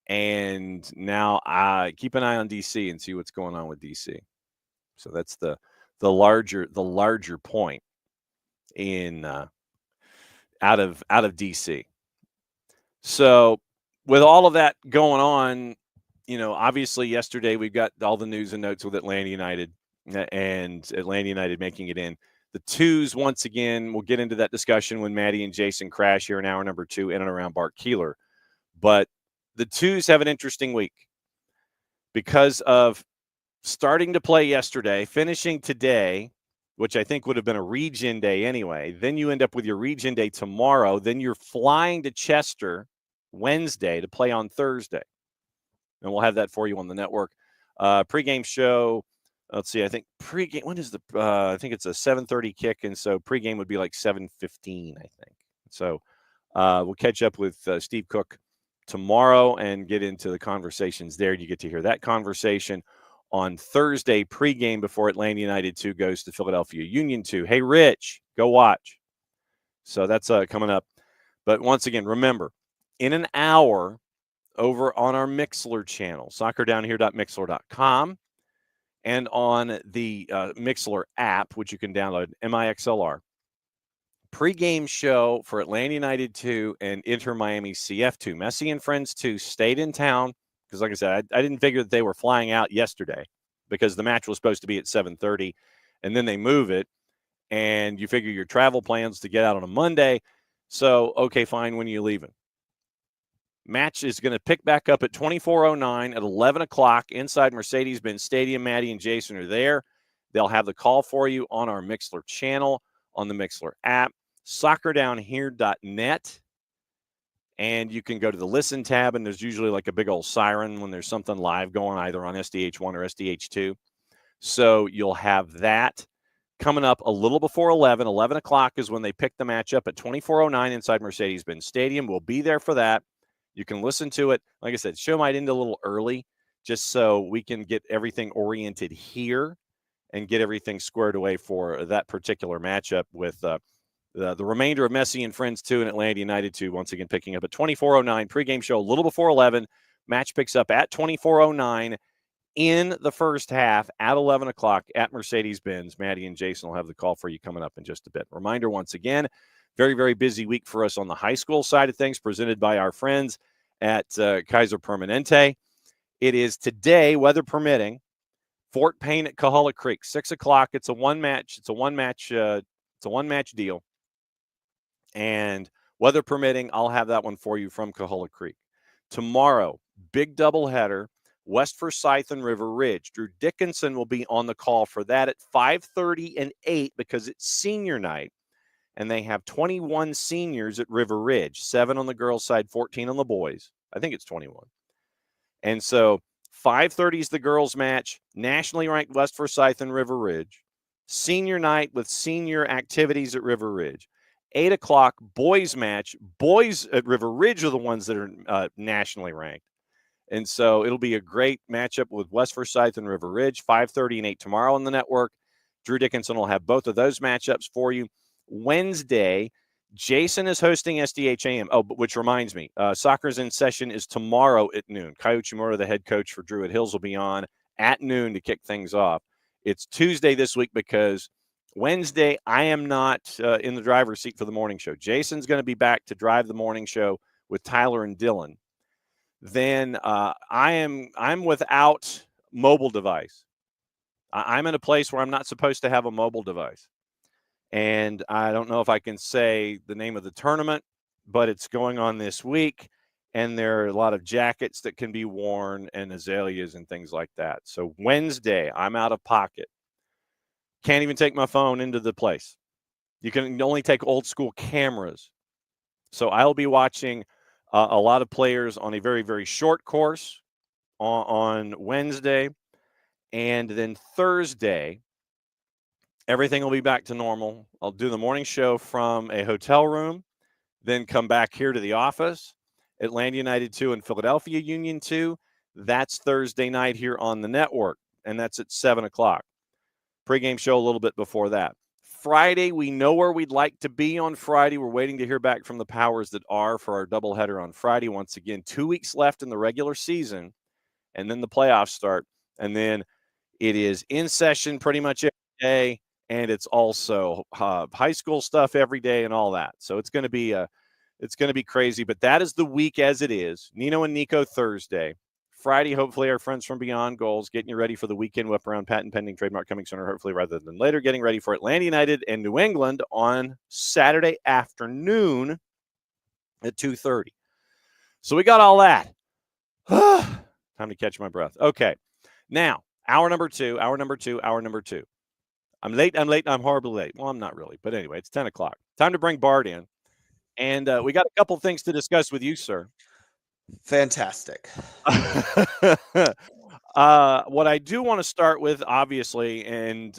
and now I keep an eye on DC and see what's going on with DC. So that's the larger point in out of DC. So with all of that going on, obviously yesterday we've got all the news and notes with Atlanta United and Atlanta United making it in The twos, once again, we'll get into that discussion when Maddie and Jason crash here in hour number 2 in and around Bart Keeler. But the twos have an interesting week because of starting to play yesterday, finishing today, which I think would have been a region day anyway. Then you end up with your region day tomorrow. Then you're flying to Chester Wednesday to play on Thursday. And we'll have that for you on the network. Pregame show. Let's see. I think pregame. When is the? I think it's a 7:30 kick, and so pregame would be like 7:15. I think. So we'll catch up with Steve Cook tomorrow and get into the conversations there. You get to hear that conversation on Thursday pregame before Atlanta United 2 goes to Philadelphia Union 2. Hey, Rich, go watch. So that's coming up. But once again, remember, in an hour over on our Mixlr channel, soccerdownhere.mixlr.com. And on the Mixlr app, which you can download, MIXLR, pregame show for Atlanta United 2 and Inter Miami CF 2. Messi and Friends 2 stayed in town because, like I said, I didn't figure that they were flying out yesterday because the match was supposed to be at 7:30, and then they move it, and you figure your travel plans to get out on a Monday. So, okay, fine, when are you leaving? Match is going to pick back up at 24:09 at 11 o'clock inside Mercedes-Benz Stadium. Maddie and Jason are there. They'll have the call for you on our Mixlr channel, on the Mixlr app, soccerdownhere.net. And you can go to the listen tab, and there's usually like a big old siren when there's something live going either on SDH1 or SDH2. So you'll have that coming up a little before 11. 11 o'clock is when they pick the match up at 24:09 inside Mercedes-Benz Stadium. We'll be there for that. You can listen to it. Like I said, show might end a little early just so we can get everything oriented here and get everything squared away for that particular matchup with the remainder of Messi and Friends 2 and Atlanta United 2, once again picking up at 24:09. Pregame show a little before 11. Match picks up at 24:09 in the first half at 11 o'clock at Mercedes-Benz. Maddie and Jason will have the call for you coming up in just a bit. Reminder once again, very, very busy week for us on the high school side of things, presented by our friends at Kaiser Permanente. It is today, weather permitting, Fort Payne at Coahulla Creek, 6 o'clock. It's a one-match deal. And weather permitting, I'll have that one for you from Coahulla Creek. Tomorrow, big doubleheader, West Forsyth and River Ridge. Drew Dickinson will be on the call for that at 5:30 and 8 because it's senior night. And they have 21 seniors at River Ridge, 7 on the girls' side, 14 on the boys. I think it's 21. And so 5:30 is the girls' match, nationally ranked West Forsyth and River Ridge. Senior night with senior activities at River Ridge. 8 o'clock, boys' match. Boys at River Ridge are the ones that are nationally ranked. And so it'll be a great matchup with West Forsyth and River Ridge, 5:30 and 8 tomorrow on the network. Drew Dickinson will have both of those matchups for you. Wednesday, Jason is hosting SDHAM. Oh, which reminds me, Soccer's in Session is tomorrow at noon. Kyle Uchimura, the head coach for Druid Hills, will be on at noon to kick things off. It's Tuesday this week because Wednesday I am not in the driver's seat for the morning show. Jason's going to be back to drive the morning show with Tyler and Dylan. Then I'm without mobile device. I'm in a place where I'm not supposed to have a mobile device. And I don't know if I can say the name of the tournament, but it's going on this week. And there are a lot of jackets that can be worn and azaleas and things like that. So Wednesday, I'm out of pocket. Can't even take my phone into the place. You can only take old school cameras. So I'll be watching a lot of players on a very, very short course on Wednesday. And then Thursday, everything will be back to normal. I'll do the morning show from a hotel room, then come back here to the office. Atlanta United 2 and Philadelphia Union 2. That's Thursday night here on the network, and that's at 7 o'clock. Pre-game show a little bit before that. Friday, we know where we'd like to be on Friday. We're waiting to hear back from the powers that are for our doubleheader on Friday. Once again, 2 weeks left in the regular season, and then the playoffs start. And then it is in session pretty much every day. And it's also high school stuff every day and all that. So it's going to be crazy. But that is the week as it is. Nino and Nico Thursday, Friday, hopefully, our friends from Beyond Goals getting you ready for the weekend whip around, patent pending, trademark coming sooner, hopefully, rather than later. Getting ready for Atlanta United and New England on Saturday afternoon at 2:30. So we got all that. Time to catch my breath. Okay. Now, hour number two. I'm late, I'm horribly late. Well, I'm not really, but anyway, it's 10 o'clock. Time to bring Bart in. And we got a couple things to discuss with you, sir. Fantastic. What I do want to start with, obviously, and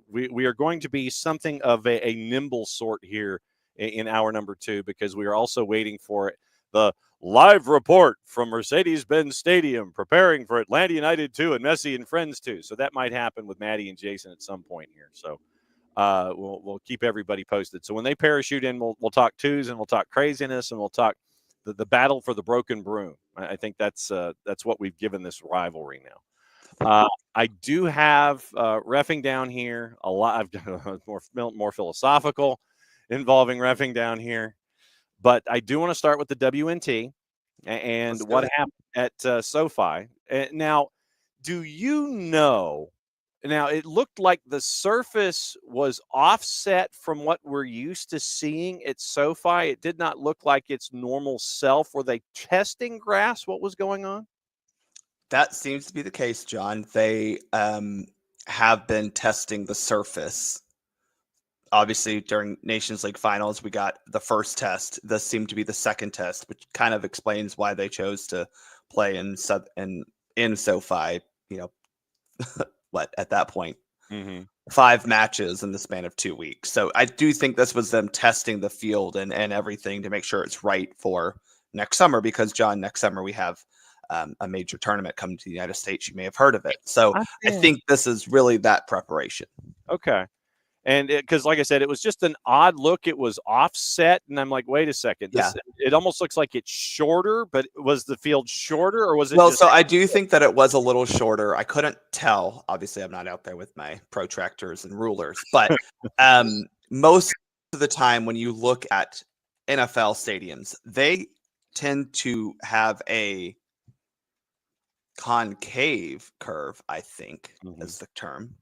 we are going to be something of a nimble sort here in hour number two, because we are also waiting for the live report from Mercedes-Benz Stadium, preparing for Atlanta United 2 and Messi and Friends 2. So that might happen with Maddie and Jason at some point here. So we'll keep everybody posted. So when they parachute in, we'll talk twos, and we'll talk craziness, and we'll talk the battle for the broken broom. I think that's what we've given this rivalry now. I do have reffing down here a lot. I've got more philosophical involving reffing down here, but I do want to start with the WNT and what happened at SoFi. Now, do you know? Now, it looked like the surface was offset from what we're used to seeing at SoFi. It did not look like its normal self. Were they testing grass? What was going on? That seems to be the case, John. They have been testing the surface. Obviously, during Nations League finals, we got the first test. This seemed to be the second test, which kind of explains why they chose to play in SoFi. You know, what at that point, 5 matches in the span of 2 weeks. So I do think this was them testing the field and everything to make sure it's right for next summer, because, John, next summer we have a major tournament coming to the United States. You may have heard of it. So I think this is really that preparation. Okay. And because, like I said, it was just an odd look. It was offset, and I'm like, wait a second. It almost looks like it's shorter, but was the field shorter, or was it? Well, so I do think that it was a little shorter. I couldn't tell. Obviously, I'm not out there with my protractors and rulers, but most of the time when you look at NFL stadiums, they tend to have a concave curve, I think is the term,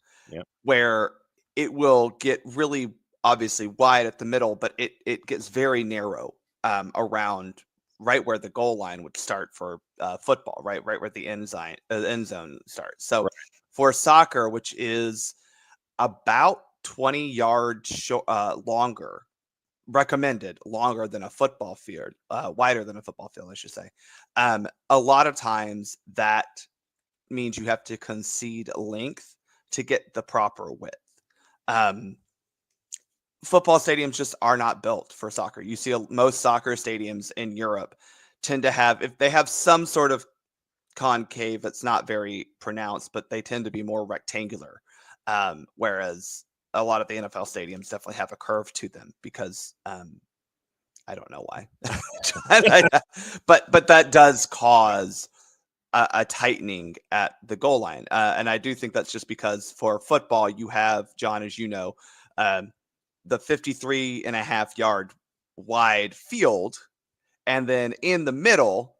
where it will get really obviously wide at the middle, but it gets very narrow around right where the goal line would start for football, right where the end zone starts. So for soccer, which is about 20 yards longer, recommended longer than a football field, wider than a football field, I should say. A lot of times that means you have to concede length to get the proper width. Football stadiums just are not built for soccer. You see most soccer stadiums in Europe tend to have, if they have some sort of concave, it's not very pronounced, but they tend to be more rectangular. Whereas a lot of the NFL stadiums definitely have a curve to them because I don't know why, but that does cause a tightening at the goal line. And I do think that's just because for football, you have, John, as you know, the 53.5-yard wide field. And then in the middle,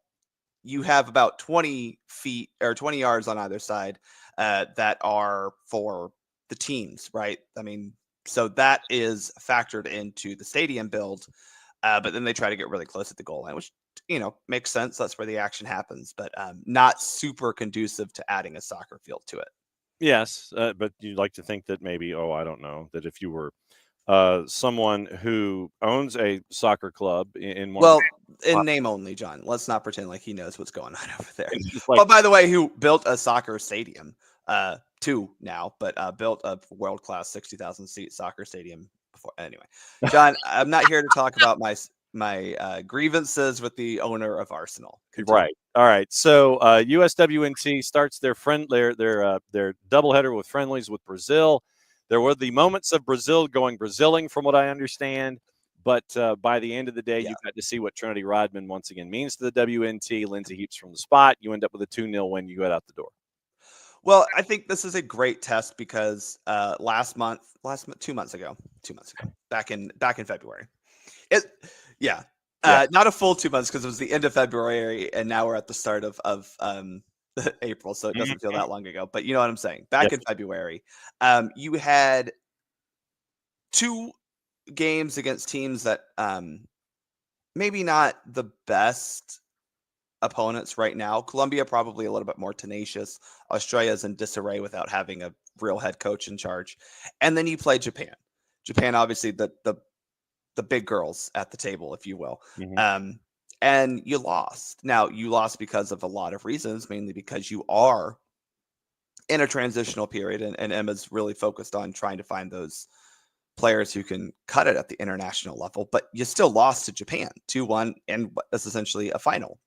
you have about 20 feet or 20 yards on either side that are for the teams, right? I mean, so that is factored into the stadium build. But then they try to get really close at the goal line, which, makes sense. That's where the action happens, but not super conducive to adding a soccer field to it. Yes, but you'd like to think that maybe, I don't know, that if you were someone who owns a soccer club in name only, John. Let's not pretend like he knows what's going on over there. By the way, who built a soccer stadium, 2 now, but built a world-class 60,000 seat soccer stadium before. Anyway, John, I'm not here to talk about my grievances with the owner of Arsenal. Continue. Right. All right. So USWNT starts their doubleheader with friendlies with Brazil. There were the moments of Brazil going Braziling, from what I understand. But by the end of the day, you got to see what Trinity Rodman once again means to the WNT. Lindsay Heaps from the spot. You end up with a 2-0 win. You go out the door. Well, I think this is a great test because 2 months ago, back in February, not a full 2 months because it was the end of February, and now we're at the start of April, so it Mm-hmm. doesn't feel that long ago. But you know what I'm saying. Back Yep. in February, you had 2 games against teams that maybe not the best opponents right now. Colombia probably a little bit more tenacious. Australia's in disarray without having a real head coach in charge. And then you play Japan. Japan, obviously the big girls at the table, if you will. Mm-hmm. And you lost. Now, you lost because of a lot of reasons, mainly because you are in a transitional period, and Emma's really focused on trying to find those players who can cut it at the international level. But you still lost to Japan 2-1, and that's essentially a final.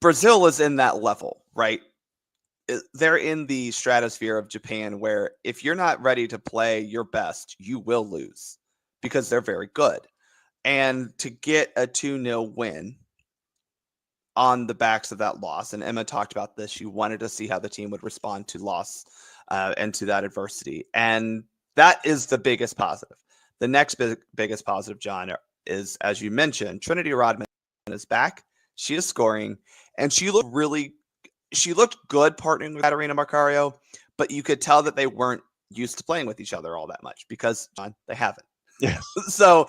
Brazil is in that level, right? They're in the stratosphere of Japan, where if you're not ready to play your best, you will lose because they're very good. And to get a 2-0 win on the backs of that loss, and Emma talked about this, she wanted to see how the team would respond to loss and to that adversity. And that is the biggest positive. The next biggest positive, John, is, as you mentioned, Trinity Rodman is back. She is scoring, and she looked good partnering with Katarina Macario, but you could tell that they weren't used to playing with each other all that much because, John, they haven't. Yes. So,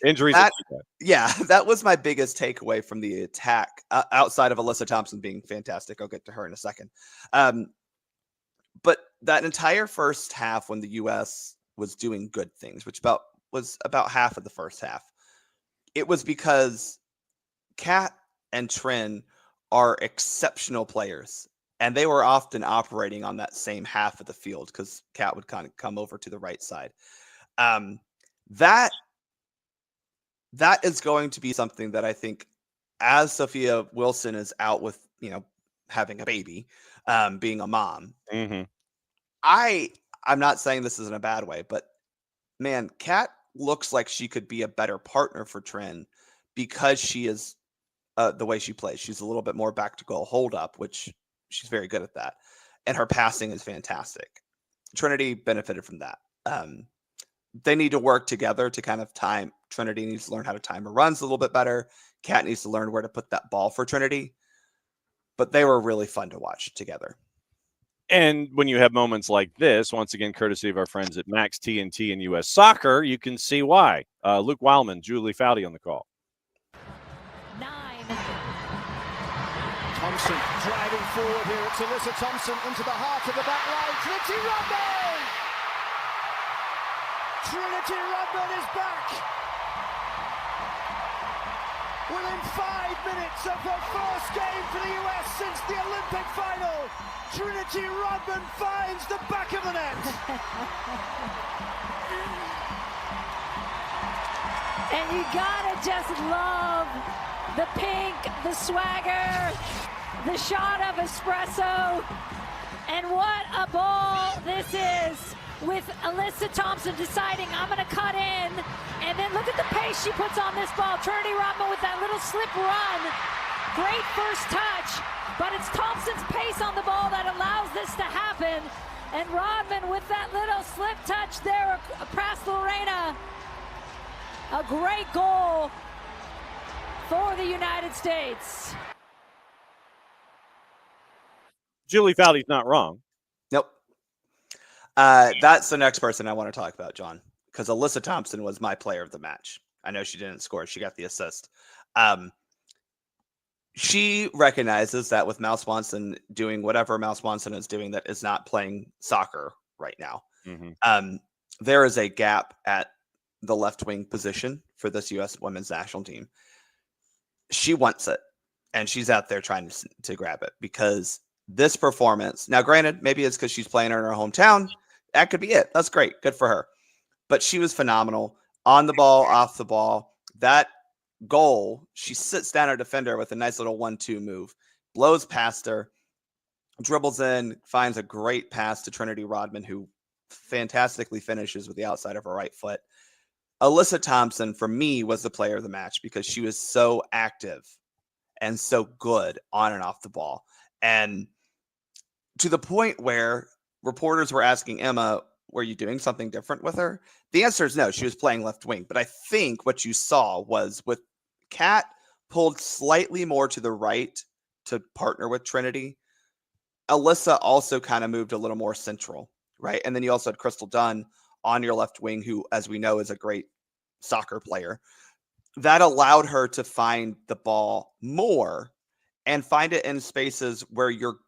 injuries. That was my biggest takeaway from the attack, outside of Alyssa Thompson being fantastic. I'll get to her in a second. But that entire first half, when the U.S. was doing good things, which was about half of the first half, it was because Kat and Trin are exceptional players, and they were often operating on that same half of the field because Kat would kind of come over to the right side. That is going to be something that I think, as Sophia Wilson is out with, having a baby, being a mom, Mm-hmm. I'm not saying this is in a bad way, but man, Kat looks like she could be a better partner for Trin because she is the way she plays. She's a little bit more back to goal hold up, which she's very good at that. And her passing is fantastic. Trinity benefited from that. They need to work together to kind of time. Trinity needs to learn how to time her runs a little bit better. Kat needs to learn where to put that ball for Trinity. But they were really fun to watch together. And when you have moments like this, once again, courtesy of our friends at Max TNT and U.S. Soccer, you can see why. Luke Wildman, Julie Foudy on the call. 9. Thompson driving forward here. It's Alyssa Thompson into the heart of the back line. Trinity Rodman! Trinity Rodman is back! Within 5 minutes of her first game for the US since the Olympic final, Trinity Rodman finds the back of the net. And you gotta just love the pink, the swagger, the shot of espresso, and what a ball this is, with Alyssa Thompson deciding, I'm gonna cut in, and then look at the pace she puts on this ball. Trinity Rodman with that little slip run. Great first touch, but it's Thompson's pace on the ball that allows this to happen. And Rodman with that little slip touch there past Lorena. A great goal for the United States. Julie Foudy's not wrong. Nope. That's the next person I want to talk about, John, because Alyssa Thompson was my player of the match. I know she didn't score. She got the assist. She recognizes that with Mouse Swanson doing whatever Mouse Swanson is doing that is not playing soccer right now, there is a gap at the left wing position for this U.S. women's national team. She wants it, and she's out there trying to grab it, because this performance, now granted, maybe it's because she's playing in her hometown. That could be it. That's great. Good for her. But she was phenomenal on the ball, off the ball. That goal, she sits down her defender with a nice little 1-2 move, blows past her, dribbles in, finds a great pass to Trinity Rodman, who fantastically finishes with the outside of her right foot. Alyssa Thompson, for me, was the player of the match because she was so active and so good on and off the ball. And to the point where reporters were asking Emma, were you doing something different with her? The answer is no. She was playing left wing. But I think what you saw was with Kat pulled slightly more to the right to partner with Trinity. Alyssa also kind of moved a little more central, right? And then you also had Crystal Dunn on your left wing, who, as we know, is a great soccer player. That allowed her to find the ball more and find it in spaces where you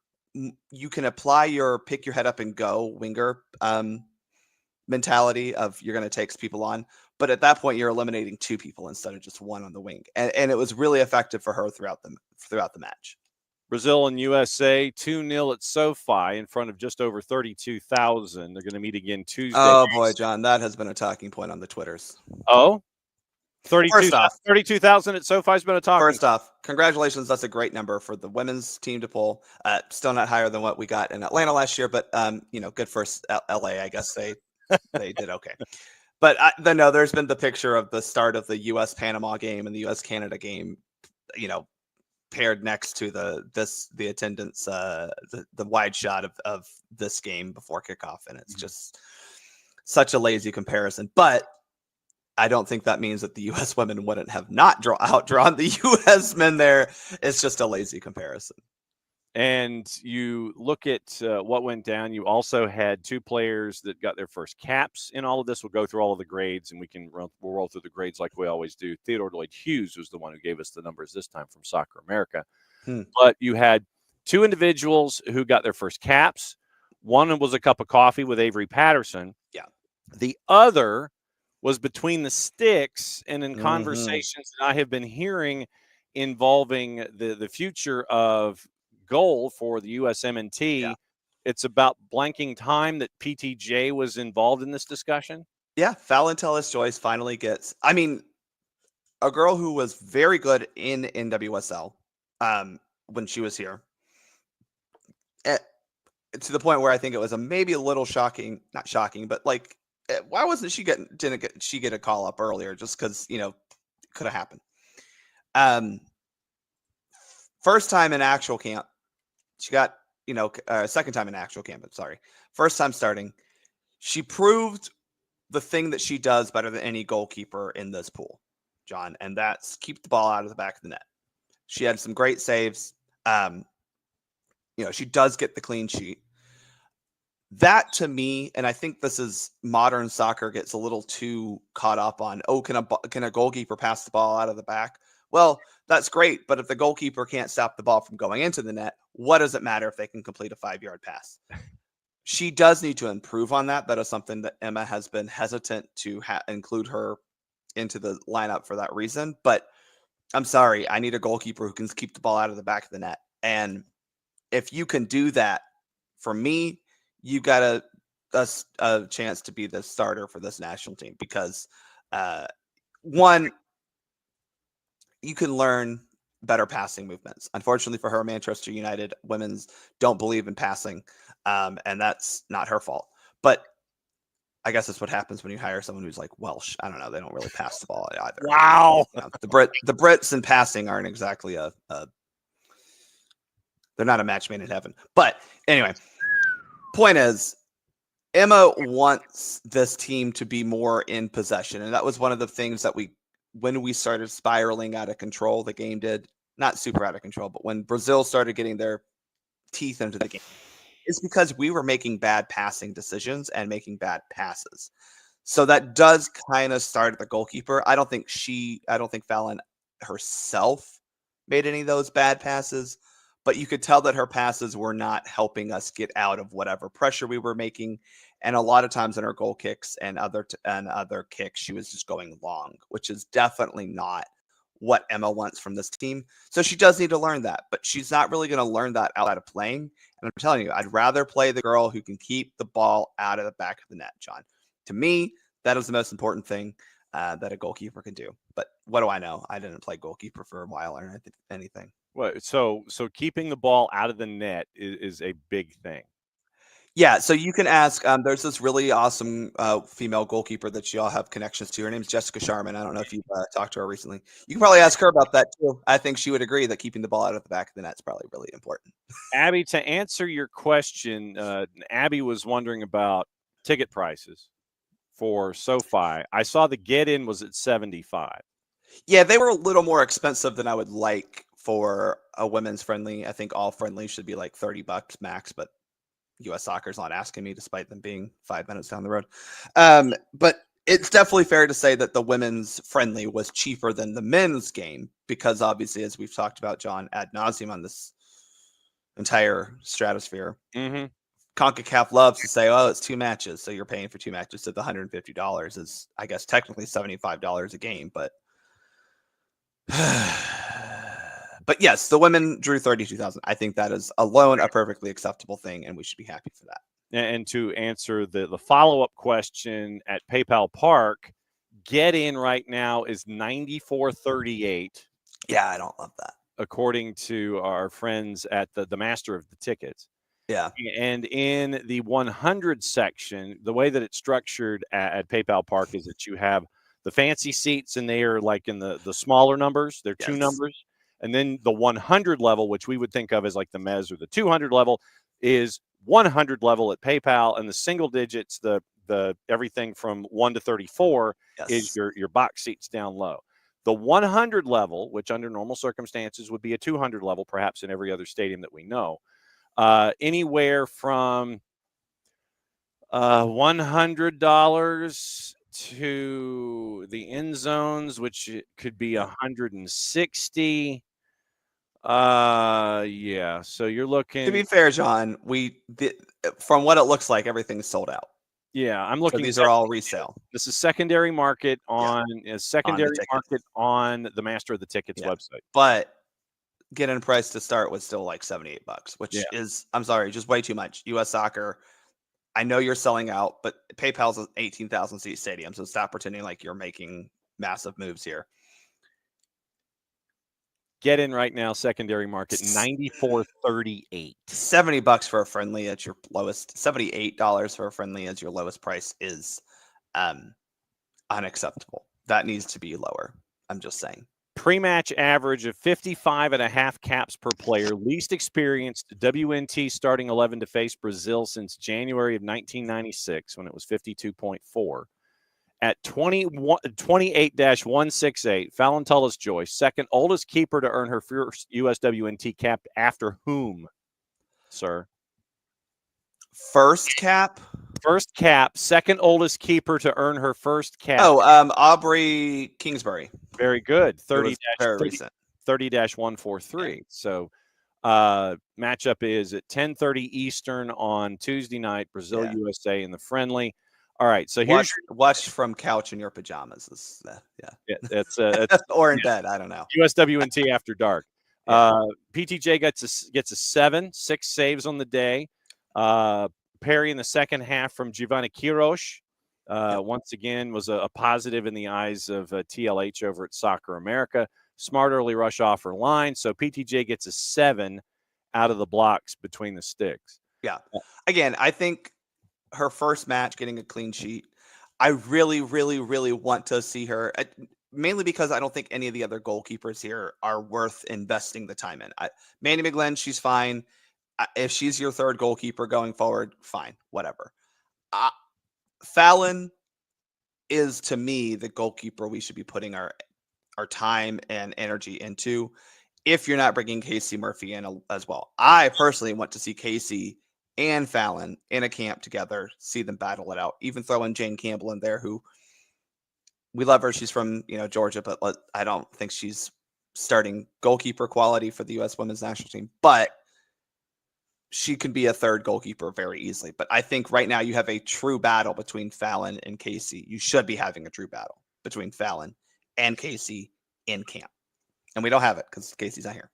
can apply your pick your head up and go winger mentality of you're going to take people on. But at that point, you're eliminating 2 people instead of just 1 on the wing. And it was really effective for her throughout the match. Brazil and USA 2-0 at SoFi in front of just over 32,000. They're going to meet again Tuesday. Oh, boy, John, that has been a talking point on the Twitters. Oh? 32,000 at SoFi has been a talking. First off, congratulations. That's a great number for the women's team to pull. Still not higher than what we got in Atlanta last year, but good for LA. I guess they did okay. But there's been the picture of the start of the U.S.-Panama game and the U.S.-Canada game, paired next to the attendance, the wide shot of this game before kickoff, and it's just such a lazy comparison. But I don't think that means that the U.S. women wouldn't have not outdrawn the U.S. men there. It's just a lazy comparison. And you look at what went down. You also had 2 players that got their first caps in all of this. We'll go through all of the grades, and we'll roll through the grades like we always do. Theodore Lloyd Hughes was the one who gave us the numbers this time from Soccer America. But you had 2 individuals who got their first caps. One was a cup of coffee with Avery Patterson. Yeah. The other was between the sticks and in conversations that I have been hearing involving the future of goal for the USMNT. Yeah. It's about blanking time that PTJ was involved in this discussion. Yeah, Valentellis Joyce finally gets, a girl who was very good in NWSL when she was here. To the point where I think it was maybe a little shocking, not shocking, but why wasn't she didn't she get a call up earlier? Just because, it could have happened. First time in actual camp, she got, second time in actual camp. Sorry. First time starting. She proved the thing that she does better than any goalkeeper in this pool, John, and that's keep the ball out of the back of the net. She had some great saves. She does get the clean sheet. That to me, and I think this is modern soccer gets a little too caught up on, can a goalkeeper pass the ball out of the back? Well, that's great, but if the goalkeeper can't stop the ball from going into the net, what does it matter if they can complete a 5-yard pass? She does need to improve on that. That is something that Emma has been hesitant to include her into the lineup for that reason. But I'm sorry, I need a goalkeeper who can keep the ball out of the back of the net. And if you can do that, for me, you got a chance to be the starter for this national team because, one, you can learn better passing movements. Unfortunately for her, Manchester United women's don't believe in passing, and that's not her fault. But I guess that's what happens when you hire someone who's like Welsh. I don't know. They don't really pass the ball either. Wow. The Brits in passing aren't exactly they're not a match made in heaven. But anyway, point is, Emma wants this team to be more in possession. And that was one of the things that when we started spiraling out of control, the game did not super out of control, but when Brazil started getting their teeth into the game, it's because we were making bad passing decisions and making bad passes. So that does kind of start at the goalkeeper. I don't think Fallon herself made any of those bad passes, but you could tell that her passes were not helping us get out of whatever pressure we were making. And a lot of times in her goal kicks and other kicks, she was just going long, which is definitely not what Emma wants from this team. So she does need to learn that, but she's not really going to learn that outside of playing. And I'm telling you, I'd rather play the girl who can keep the ball out of the back of the net, John. To me, that is the most important thing that a goalkeeper can do. But what do I know? I didn't play goalkeeper for a while or anything. Well, so keeping the ball out of the net is a big thing. Yeah, so you can ask. There's this really awesome female goalkeeper that you all have connections to. Her name's Jessica Sharman. I don't know if you've talked to her recently. You can probably ask her about that too. I think she would agree that keeping the ball out of the back of the net is probably really important. Abby, to answer your question, Abby was wondering about ticket prices for SoFi. I saw the get-in was at $75. Yeah, they were a little more expensive than I would like for a women's friendly. I think all friendly should be like $30 max, but U.S. Soccer's not asking me, despite them being 5 minutes down the road. But it's definitely fair to say that the women's friendly was cheaper than the men's game because, obviously, as we've talked about, John, ad nauseum on this entire stratosphere, CONCACAF loves to say, "Oh, it's 2 matches, so you're paying for 2 matches." So the $150 is, I guess, technically $75 a game, but. But yes, the women drew 32,000. I think that is alone a perfectly acceptable thing, and we should be happy for that. And to answer the follow-up question at PayPal Park, get in right now is $94.38. Yeah, I don't love that. According to our friends at the master of the tickets. Yeah. And in the 100 section, the way that it's structured at PayPal Park is that you have the fancy seats, and they are like in the smaller numbers. They're 2 numbers. And then the 100 level, which we would think of as like the Mez or the 200 level, is 100 level at PayPal. And the single digits, the everything from 1 to 34 is your box seats down low. The 100 level, which under normal circumstances would be a 200 level, perhaps in every other stadium that we know, anywhere from $100 to the end zones, which could be 160. Yeah. So you're looking. To be fair, John, from what it looks like, everything's sold out. Yeah, I'm looking. So these are all resale. This is secondary market on on the Master of the Tickets website. But getting price to start was still like $78, which is, I'm sorry, just way too much. U.S. Soccer, I know you're selling out, but PayPal's an 18,000 seat stadium, so stop pretending like you're making massive moves here. Get in right now, secondary market, $94.38. $70 for a friendly at your lowest. $78 for a friendly as your lowest price is unacceptable. That needs to be lower. I'm just saying. Pre-match average of 55.5 caps per player. Least experienced WNT starting 11 to face Brazil since January of 1996 when it was 52.4. At 28-168, Fallon Tullis-Joy, second oldest keeper to earn her first USWNT cap after whom, sir? First cap? First cap, second oldest keeper to earn her first cap. Oh, Aubrey Kingsbury. Very good. 30-143. So matchup is at 10:30 Eastern on Tuesday night, Brazil, USA in the friendly. All right, so here's watch from couch in your pajamas. That's or in bed. I don't know. USWNT after dark. PTJ gets a 7, 6 saves on the day. Perry in the second half from Giovanni Quiroz. Once again, was a positive in the eyes of TLH over at Soccer America. Smart early rush off her line. So PTJ gets a 7 out of the blocks between the sticks. Yeah. Again, I think her first match getting a clean sheet, I really, really, really want to see her, mainly because I don't think any of the other goalkeepers here are worth investing the time in. Mandy McGlynn, she's fine. If she's your third goalkeeper going forward, fine, whatever. Fallon is, to me, the goalkeeper we should be putting our time and energy into if you're not bringing Casey Murphy in as well. I personally want to see Casey and Fallon in a camp together, see them battle it out, even throw in Jane Campbell in there, who we love her. She's from, Georgia, but I don't think she's starting goalkeeper quality for the U.S. women's national team, but she can be a third goalkeeper very easily. But I think right now you have a true battle between Fallon and Casey. You should be having a true battle between Fallon and Casey in camp. And we don't have it because Casey's not here.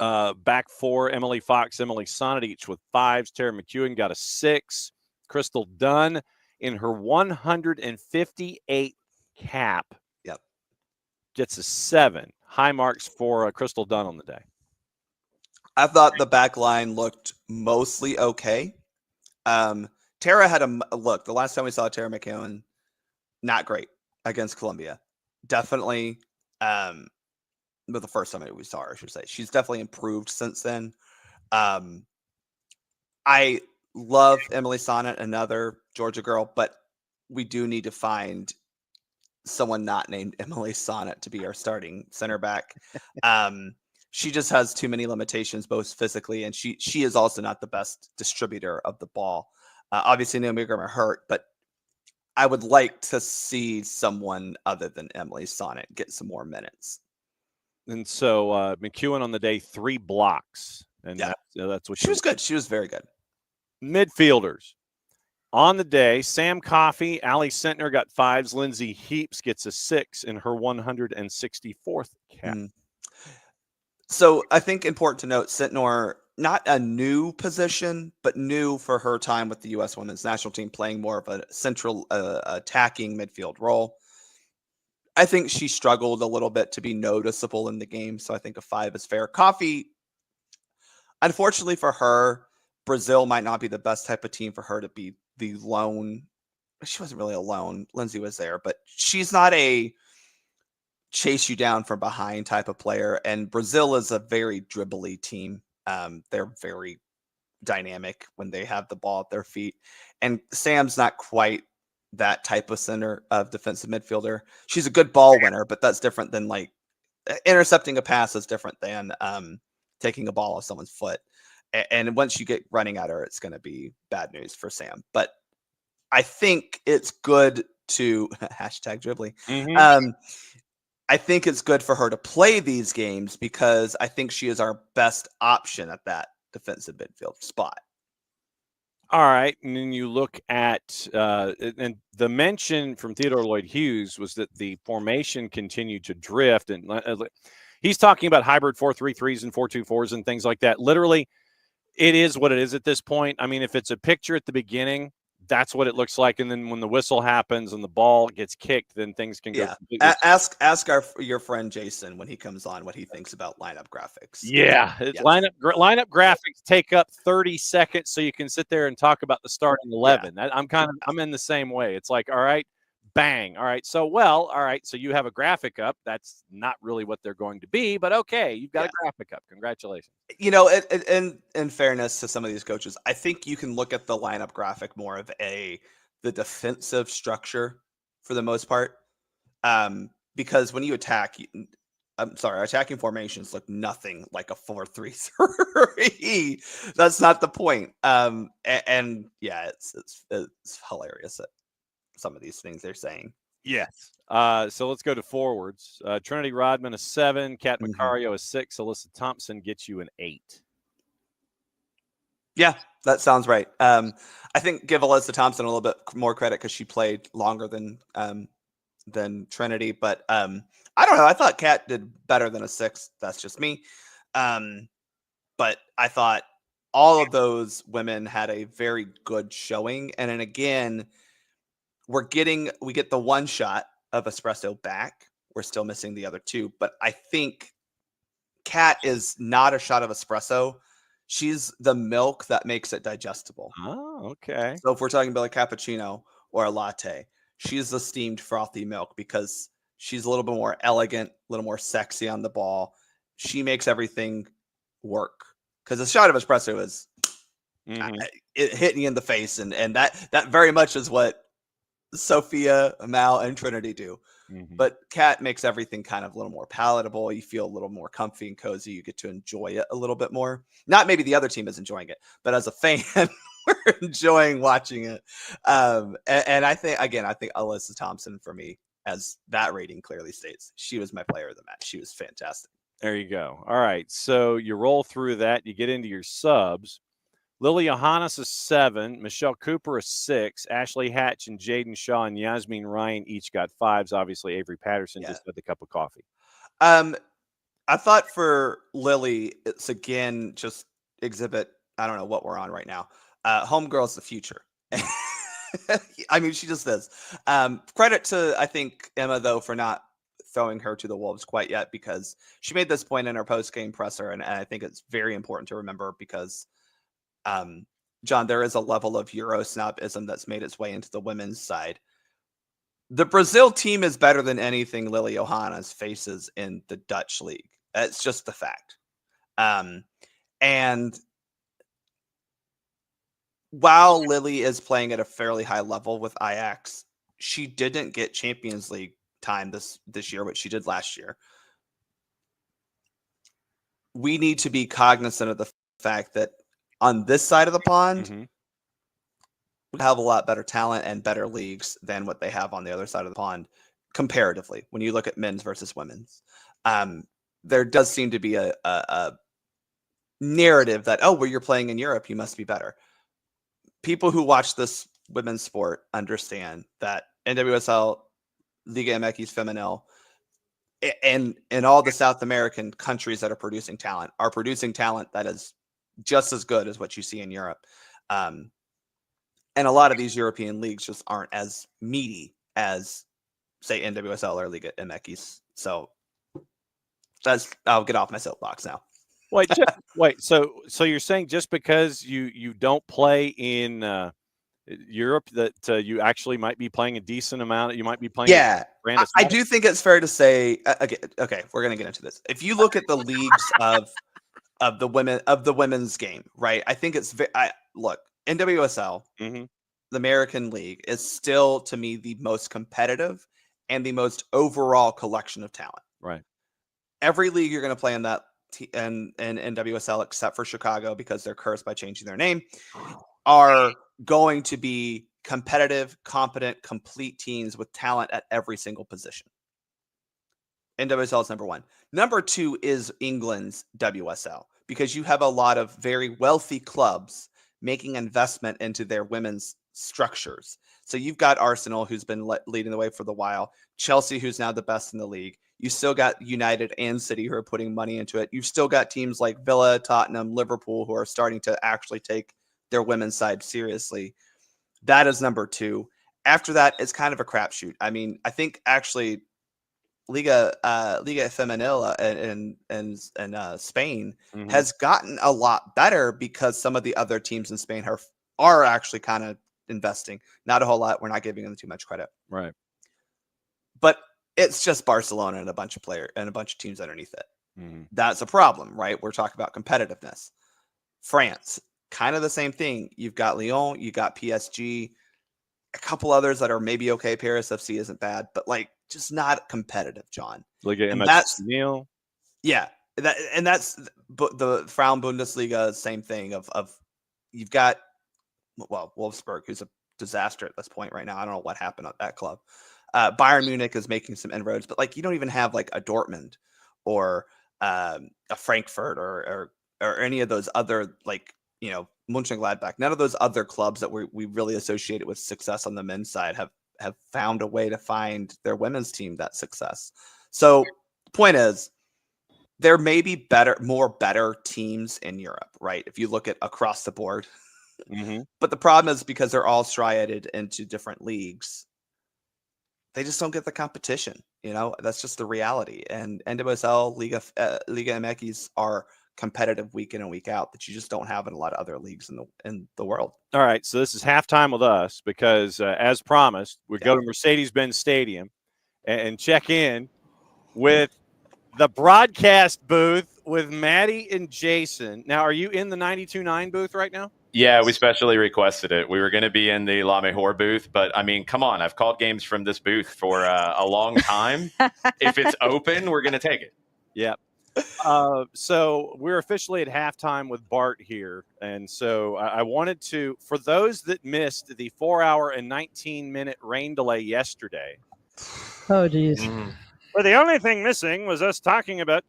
Back 4, Emily Fox, Emily Sonnet, each with 5s. Tara McEwen got a 6. Crystal Dunn in her 158 cap gets a 7. High marks for Crystal Dunn on the day. I thought the back line looked mostly okay. Tara had a look. The last time we saw Tara McEwen, not great against Colombia. Definitely the first time we saw her, I should say. She's definitely improved since then. I love Emily Sonnet, another Georgia girl, but we do need to find someone not named Emily Sonnet to be our starting center back. she just has too many limitations, both physically, and she is also not the best distributor of the ball. Obviously, Naomi Graham are hurt, but I would like to see someone other than Emily Sonnet get some more minutes. And so McEwen on the day, 3 blocks. And Yeah. that's what She was good. She was very good. Midfielders. On the day, Sam Coffey, Allie Sentner got 5s. Lindsay Heaps gets a 6 in her 164th cap. So I think important to note, Sentner, not a new position, but new for her time with the U.S. women's national team, playing more of a central attacking midfield role. I think she struggled a little bit to be noticeable in the game, so I think a 5 is fair. Coffey, unfortunately for her, Brazil might not be the best type of team for her to be the lone. She wasn't really alone. Lindsay was there, but she's not a chase you down from behind type of player. And Brazil is a very dribbly team. They're very dynamic when they have the ball at their feet. And Sam's not quite that type of center of defensive midfielder. She's a good ball winner, but that's different than like intercepting a pass is different than taking a ball off someone's foot. And once you get running at her, it's going to be bad news for Sam. But I think it's good to hashtag dribbling. I think it's good for her to play these games because I think she is our best option at that defensive midfield spot. All right. And then you look at and the mention from Theodore Lloyd Hughes was that the formation continued to drift. And he's talking about hybrid 4-3-3s and 4-2-4s and things like that. Literally, it is what it is at this point. I mean, if it's a picture at the beginning, that's what it looks like. And then when the whistle happens and the ball gets kicked, then things can go. Yeah. Ask your friend Jason when he comes on what he thinks about lineup graphics. Yeah. Lineup graphics take up 30 seconds so you can sit there and talk about the starting 11. Yeah. I'm in the same way. It's like, all right, bang. All right. So, so you have a graphic up. That's not really what they're going to be, but okay, you've got a graphic up. Congratulations. You know, in fairness to some of these coaches, I think you can look at the lineup graphic more of the defensive structure for the most part. Because when you attack, attacking formations look nothing like a 4-3-3. That's not the point. And yeah, it's hilarious that some of these things they're saying. Yes. So let's go to forwards. Trinity Rodman, a 7. Kat Macario, a 6. Alyssa Thompson gets you an 8. Yeah, that sounds right. I think give Alyssa Thompson a little bit more credit because she played longer than Trinity. But I don't know. I thought Kat did better than a 6. That's just me. But I thought all of those women had a very good showing. And then again, we get the one shot of Espresso back. We're still missing the other 2, but I think Kat is not a shot of espresso. She's the milk that makes it digestible. Oh, okay. So if we're talking about a cappuccino or a latte, she's the steamed frothy milk because she's a little bit more elegant, a little more sexy on the ball. She makes everything work because a shot of espresso is it hitting you in the face, and that very much is what Sophia, Mal, and Trinity do. But Kat makes everything kind of a little more palatable. You feel a little more comfy and cozy. You get to enjoy it a little bit more. Not maybe the other team is enjoying it, but as a fan, we're enjoying watching it. And I think Alyssa Thompson for me, as that rating clearly states, she was my player of the match. She was fantastic. There you go. All right. So you roll through that. You get into your subs. Lily Johannes is 7, Michelle Cooper is 6, Ashley Hatch and Jaden Shaw and Yasmin Ryan each got 5s. Obviously, Avery Patterson just had the cup of coffee. I thought for Lily, it's again just exhibit. I don't know what we're on right now. Homegirl's the future. I mean, she just is. Credit to, I think, Emma, though, for not throwing her to the wolves quite yet, because she made this point in her post-game presser, and I think it's very important to remember because John, there is a level of Euro snobism that's made its way into the women's side. The Brazil team is better than anything Lily Johannes faces in the Dutch league. It's just the fact. And while Lily is playing at a fairly high level with Ajax, she didn't get Champions League time this year, which she did last year. we need to be cognizant of the fact that on this side of the pond, we have a lot better talent and better leagues than what they have on the other side of the pond, comparatively, when you look at men's versus women's. There does seem to be a narrative that, oh, where you're playing in Europe, you must be better. People who watch this women's sport understand that NWSL, Liga MX Femenil, and all the South American countries that are producing talent that is just as good as what you see in Europe. And a lot of these European leagues just aren't as meaty as, say, NWSL or Liga MX. So I'll get off my soapbox now. Wait. So you're saying just because you don't play in Europe that you actually might be playing a decent amount? You might be playing. Yeah, I do think it's fair to say. Okay, we're gonna get into this. If you look at the leagues of the women's game, right? I think it's look, NWSL, the American League, is still to me the most competitive and the most overall collection of talent. Right. Every league you're going to play in that in NWSL, except for Chicago, because they're cursed by changing their name, are going to be competitive, competent, complete teams with talent at every single position. NWSL is number one. Number two is England's WSL, because you have a lot of very wealthy clubs making investment into their women's structures. So you've got Arsenal, who's been leading the way for the while, Chelsea, who's now the best in the league. You still got United and City who are putting money into it. You've still got teams like Villa, Tottenham, Liverpool, who are starting to actually take their women's side seriously. That is number two. After that, it's kind of a crapshoot. I mean, I think actually Liga Femenil in Spain has gotten a lot better because some of the other teams in Spain are actually kind of investing. Not a whole lot. We're not giving them too much credit. Right. But it's just Barcelona and a bunch of players and a bunch of teams underneath it. That's a problem, right? We're talking about competitiveness. France, kind of the same thing. You've got Lyon, you got PSG, a couple others that are maybe okay. Paris FC isn't bad, but like just not competitive, John. That's Neil. Yeah. That's the Frauen Bundesliga, same thing of you've got, well, Wolfsburg, who's a disaster at this point right now. I don't know what happened at that club. Bayern Munich is making some inroads, but like you don't even have like a Dortmund or a Frankfurt or any of those other, like, you know, Mönchengladbach. None of those other clubs that we really associated with success on the men's side have found a way to find their women's team that success. So the point is, there may be more better teams in Europe, right? If you look at across the board. But the problem is because they're all striated into different leagues, they just don't get the competition. You know, that's just the reality. And NWSL, Liga MX are competitive week in and week out that you just don't have in a lot of other leagues in the world. All right, so this is halftime with us because, as promised, we go to Mercedes-Benz Stadium and check in with the broadcast booth with Maddie and Jason. Now, are you in the 92.9 booth right now? Yeah, we specially requested it. We were going to be in the La Mejor booth, but I mean, come on. I've called games from this booth for a long time. If it's open, we're going to take it. Yeah. So we're officially at halftime with Bart here. And so I wanted to, for those that missed the 4-hour and 19-minute rain delay yesterday. Oh, geez. Well, the only thing missing was us talking about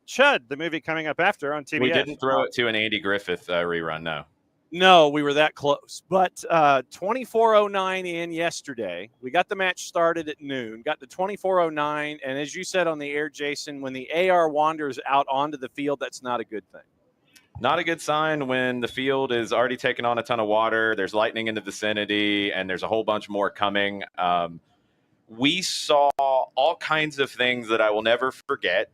Chud, the movie coming up after on TBS. We didn't throw it to an Andy Griffith rerun, no. No, we were that close. But 24:09 in yesterday. We got the match started at noon, got to 24:09. And as you said on the air, Jason, when the AR wanders out onto the field, that's not a good thing. Not a good sign when the field is already taking on a ton of water. There's lightning in the vicinity, and there's a whole bunch more coming. We saw all kinds of things that I will never forget.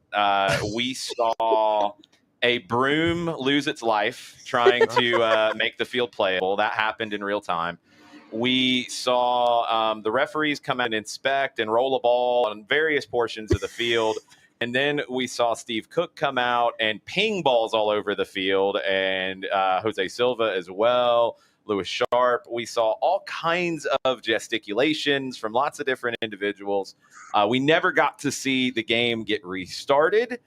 We saw a broom lose its life trying to make the field playable. That happened in real time. We saw the referees come out and inspect and roll a ball on various portions of the field. And then we saw Steve Cook come out and ping balls all over the field, and Jose Silva as well. Lewis Sharp. We saw all kinds of gesticulations from lots of different individuals. We never got to see the game get restarted,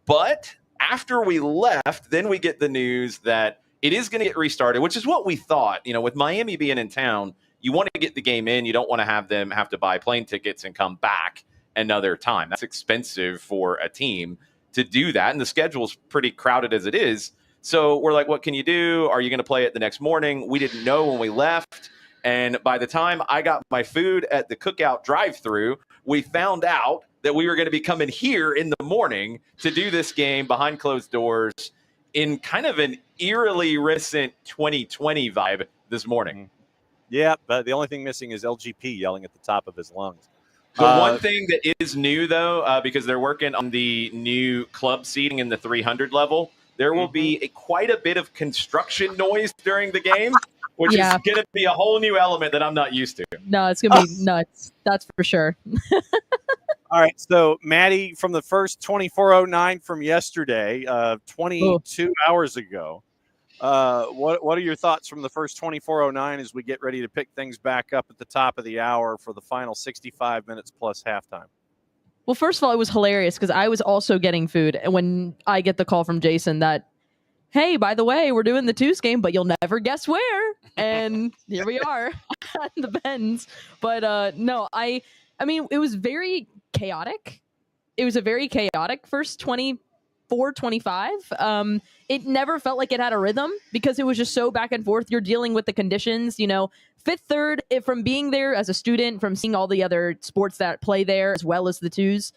but After we left, then we get the news that it is going to get restarted, which is what we thought. With Miami being in town, you want to get the game in. You don't want to have them have to buy plane tickets and come back another time. That's expensive for a team to do that. And the schedule's pretty crowded as it is. So we're like, what can you do? Are you going to play it the next morning? We didn't know when we left. And by the time I got my food at the Cookout drive-thru, we found out that we were going to be coming here in the morning to do this game behind closed doors in kind of an eerily recent 2020 vibe this morning. Yeah, but the only thing missing is LGP yelling at the top of his lungs. The one thing that is new, though, because they're working on the new club seating in the 300 level, there will be quite a bit of construction noise during the game, which is going to be a whole new element that I'm not used to. No, it's going to be nuts. That's for sure. All right, so Maddie, from the first 24:09 from yesterday, 22 hours ago, what are your thoughts from the first 24:09 as we get ready to pick things back up at the top of the hour for the final 65 minutes plus halftime? Well, first of all, it was hilarious because I was also getting food, and when I get the call from Jason that, hey, by the way, we're doing the twos game, but you'll never guess where, and here we are at the Benz. But no, I mean, it was very chaotic. It was a very chaotic first 24, 25. It never felt like it had a rhythm because it was just so back and forth. You're dealing with the conditions, fifth, third, from being there as a student, from seeing all the other sports that play there, as well as the twos,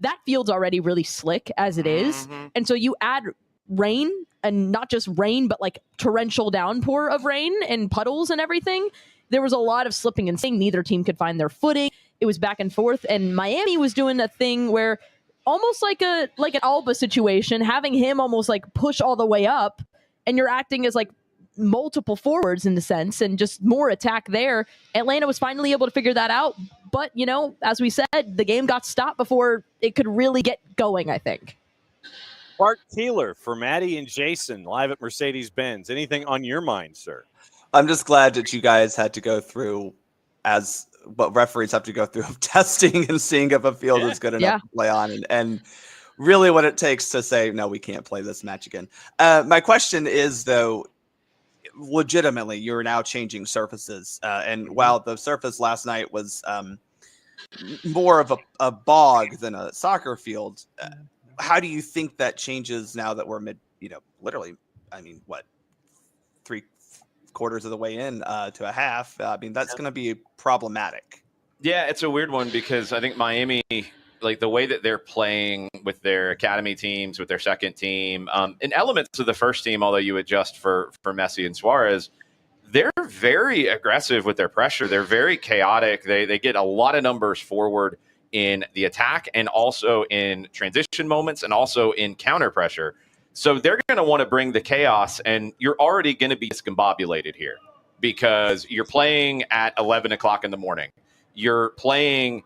that field's already really slick as it is. And so you add rain, and not just rain, but like torrential downpour of rain and puddles and everything. There was a lot of slipping and saying neither team could find their footing. It was back and forth, and Miami was doing a thing where almost like an Alba situation, having him almost like push all the way up, and you're acting as like multiple forwards in the sense, and just more attack there. Atlanta was finally able to figure that out, but as we said, the game got stopped before it could really get going, I think. Bart Keeler for Maddie and Jason live at Mercedes-Benz. Anything on your mind, sir? I'm just glad that you guys had to go through as what referees have to go through of testing and seeing if a field is good enough to play on, and really what it takes to say, no, we can't play this match again. My question is, though, legitimately, you're now changing surfaces. And while the surface last night was more of a bog than a soccer field, how do you think that changes now that we're literally, what, 3/4 of the way in to a half? That's going to be problematic. Yeah, it's a weird one because I think Miami, like the way that they're playing with their academy teams, with their second team, and elements of the first team, although you adjust for Messi and Suarez, they're very aggressive with their pressure. They're very chaotic. They get a lot of numbers forward in the attack and also in transition moments and also in counter pressure. So they're going to want to bring the chaos, and you're already going to be discombobulated here because you're playing at 11 o'clock in the morning. You're playing,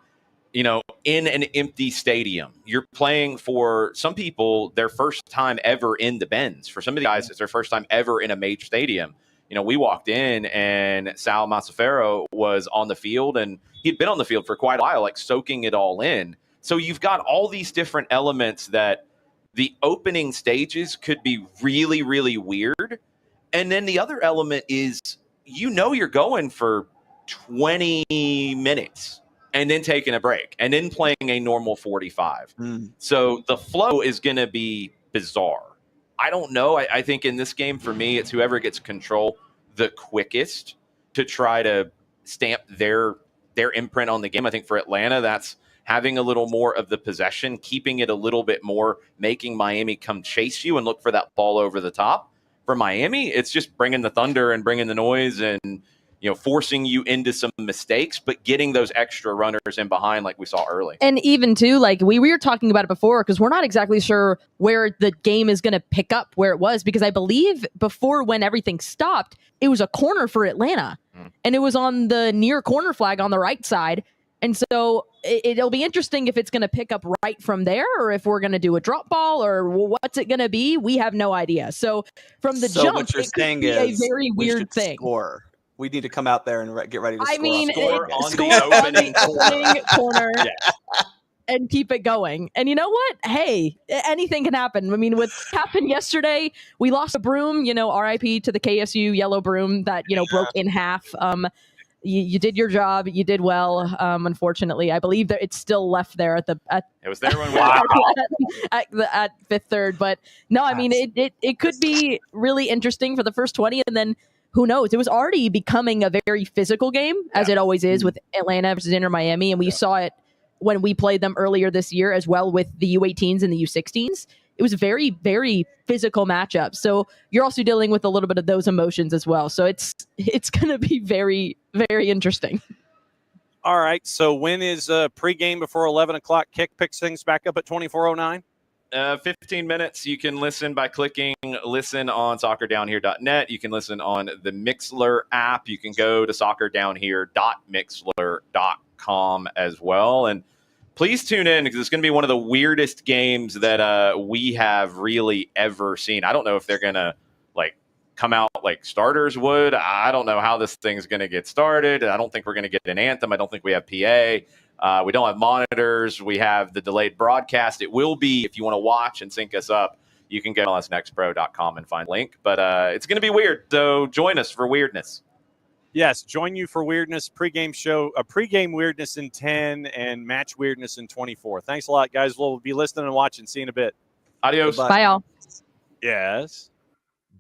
in an empty stadium. You're playing, for some people, their first time ever in the Benz. For some of the guys, it's their first time ever in a major stadium. We walked in and Sal Masafero was on the field, and he'd been on the field for quite a while, like soaking it all in. So you've got all these different elements that the opening stages could be really, really weird. And then the other element is, you're going for 20 minutes and then taking a break and then playing a normal 45. So the flow is going to be bizarre. I don't know. I think in this game, for me, it's whoever gets control the quickest to try to stamp their imprint on the game. I think for Atlanta, that's having a little more of the possession, keeping it a little bit more, making Miami come chase you and look for that ball over the top. For Miami, it's just bringing the thunder and bringing the noise and forcing you into some mistakes, but getting those extra runners in behind like we saw early. And even too, like we were talking about it before, because we're not exactly sure where the game is going to pick up where it was, because I believe before, when everything stopped, it was a corner for Atlanta and it was on the near corner flag on the right side. And so it'll be interesting if it's going to pick up right from there, or if we're going to do a drop ball, or what's it going to be. We have no idea. So from the jump, what you're it could saying be is a very weird thing. Score. We need to come out there and get ready to score. I mean, score on score the on the opening opening corner. Yes. and keep it going. And you know what? Hey, anything can happen. I mean, what happened yesterday, we lost a broom, RIP to the KSU yellow broom that, broke in half. You did your job. You did well. Unfortunately, I believe that it's still left there at It was there when we at Fifth Third. But no, I mean, it could be really interesting for the first 20, and then who knows? It was already becoming a very physical game, as it always is with Atlanta versus Inter Miami, and we saw it when we played them earlier this year as well with the U18s and the U16s. It was a very, very physical matchup. So you're also dealing with a little bit of those emotions as well. So it's going to be very, very interesting. All right. So when is pregame before 11 o'clock kick picks things back up at 24:09? 15 minutes. You can listen by clicking listen on soccerdownhere.net. You can listen on the Mixler app. You can go to soccerdownhere.mixler.com as well. And please tune in because it's going to be one of the weirdest games that we have really ever seen. I don't know if they're going to come out like starters would. I don't know how this thing's going to get started. I don't think we're going to get an anthem. I don't think we have PA. We don't have monitors. We have the delayed broadcast. It will be, if you want to watch and sync us up, you can go to mlsnextpro.com and find a link. But it's going to be weird, so join us for weirdness. Yes, join you for weirdness. Pregame show, pregame weirdness in 10 and match weirdness in 24. Thanks a lot, guys. We'll be listening and watching. See you in a bit. Adios. Bye, y'all. Yes.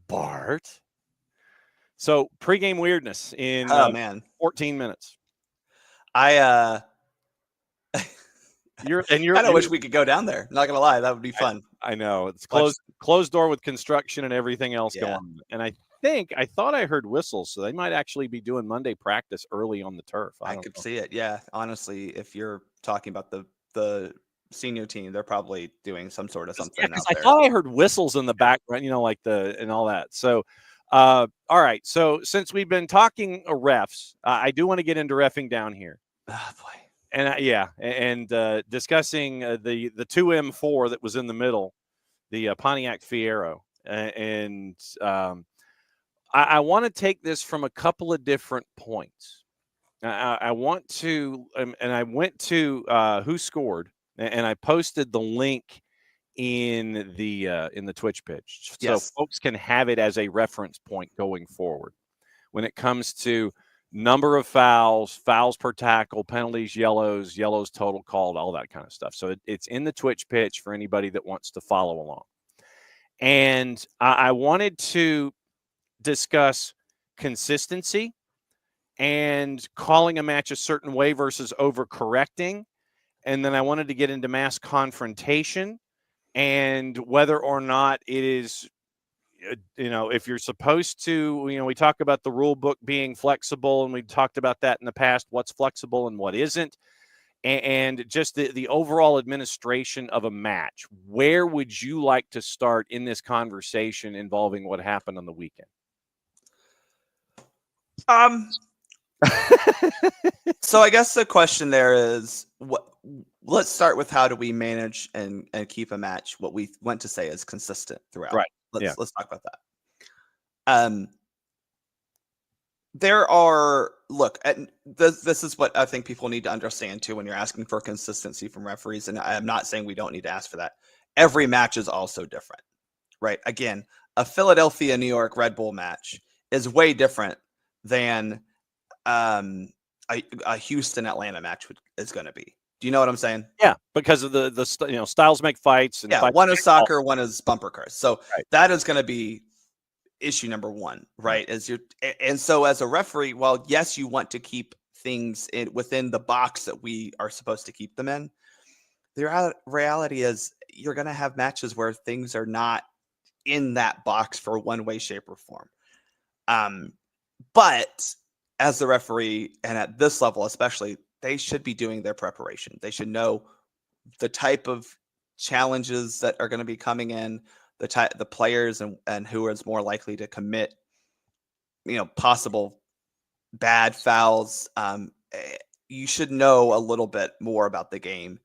Bart. So pregame weirdness in 14 minutes. I kind of wish we could go down there. Not gonna lie, that would be fun. I know it's closed door with construction and everything else going on. And I thought I heard whistles, so they might actually be doing Monday practice early on the turf. I could see it. Yeah, honestly, if you're talking about the senior team, they're probably doing some sort of something out there. I thought I heard whistles in the background, like and all that. So, all right. So since we've been talking refs, I do want to get into reffing down here. Oh boy. And discussing the 2M4 that was in the middle, the Pontiac Fiero, and I want to take this from a couple of different points. I want to, and I went to Who Scored, and I posted the link in the Twitch pitch, so folks can have it as a reference point going forward when it comes to number of fouls per tackle, penalties, yellows total called, all that kind of stuff. So it's in the Twitch pitch for anybody that wants to follow along. And I wanted to discuss consistency and calling a match a certain way versus overcorrecting. And then I wanted to get into mass confrontation and whether or not it is, if you're supposed to, we talk about the rule book being flexible, and we've talked about that in the past, what's flexible and what isn't, and just the overall administration of a match. Where would you like to start in this conversation involving what happened on the weekend? So I guess the question there is, let's start with how do we manage and keep a match what we went to say is consistent throughout. Right. Let's talk about that. There are this is what I think people need to understand too when you're asking for consistency from referees, and I am not saying we don't need to ask for that. Every match is also different, right? Again, a Philadelphia New York Red Bull match is way different than a Houston Atlanta match is going to be. Do you know what I'm saying? Yeah, because of the styles make fights. And one is soccer, one is bumper cars. So that is going to be issue number one, right? And so as a referee, while yes, you want to keep things within the box that we are supposed to keep them in, the reality is you're going to have matches where things are not in that box for one way, shape, or form. But as the referee, and at this level especially, they should be doing their preparation. They should know the type of challenges that are going to be coming in, the players and who is more likely to commit, possible bad fouls. You should know a little bit more about the game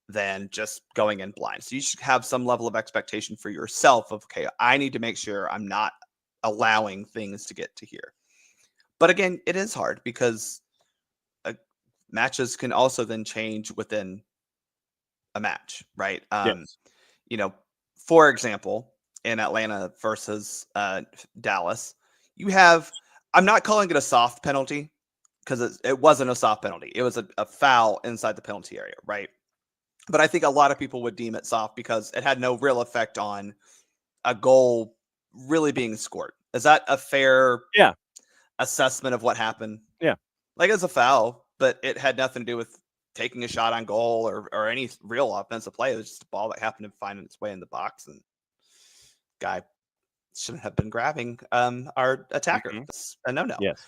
than just going in blind. So you should have some level of expectation for yourself of, okay, I need to make sure I'm not allowing things to get to here. But again, it is hard because matches can also then change within a match, right? Yes. You know, for example, in Atlanta versus Dallas, you have, I'm not calling it a soft penalty because it wasn't a soft penalty. It was a foul inside the penalty area, right? But I think a lot of people would deem it soft because it had no real effect on a goal really being scored. Is that a fair assessment of what happened? Yeah. Like, it's a foul, but it had nothing to do with taking a shot on goal or any real offensive play. It was just a ball that happened to find its way in the box, and guy shouldn't have been grabbing our attacker. That's a no-no. Yes.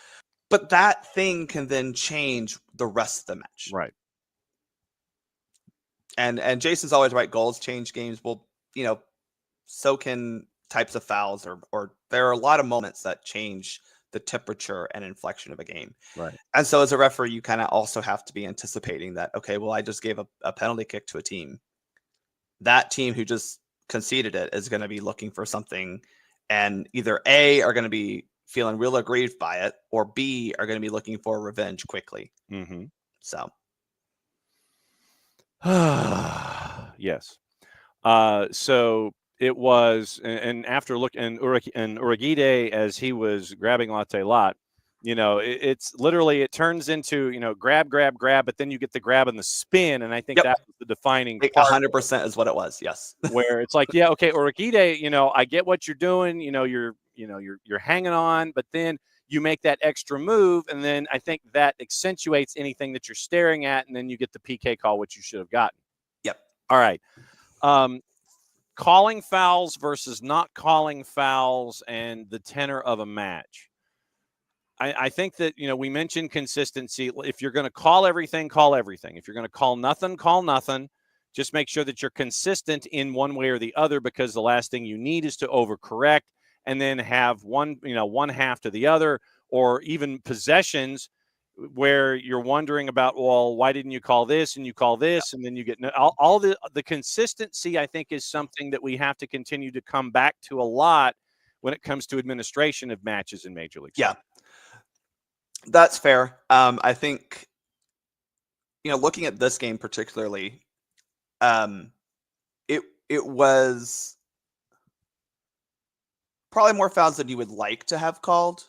But that thing can then change the rest of the match. Right. And Jason's always right. Goals change games. Well, so can types of fouls, or there are a lot of moments that change the temperature and inflection of a game. Right. And so as a referee, you kind of also have to be anticipating that, okay, well, I just gave a penalty kick to a team. That team who just conceded it is going to be looking for something, and either A, are going to be feeling real aggrieved by it, or B, are going to be looking for revenge quickly. Mm-hmm. So. Yes. So it was, and after looking, and Uragide, as he was grabbing Latte Lot, it's literally, it turns into, grab, but then you get the grab and the spin. And I think that was the defining part. 100% is what it was. Yes. Where it's like, yeah, okay, Uragide, I get what you're doing. You're hanging on, but then you make that extra move. And then I think that accentuates anything that you're staring at. And then you get the PK call, which you should have gotten. Yep. All right. Calling fouls versus not calling fouls and the tenor of a match. I think that, we mentioned consistency. If you're going to call everything, call everything. If you're going to call nothing. Just make sure that you're consistent in one way or the other, because the last thing you need is to overcorrect and then have one half to the other, or even possessions where you're wondering about, well, why didn't you call this and you call this, and then you get all the consistency. I think is something that we have to continue to come back to a lot when it comes to administration of matches in Major League Soccer. That's fair. I think, looking at this game particularly, it was probably more fouls than you would like to have called.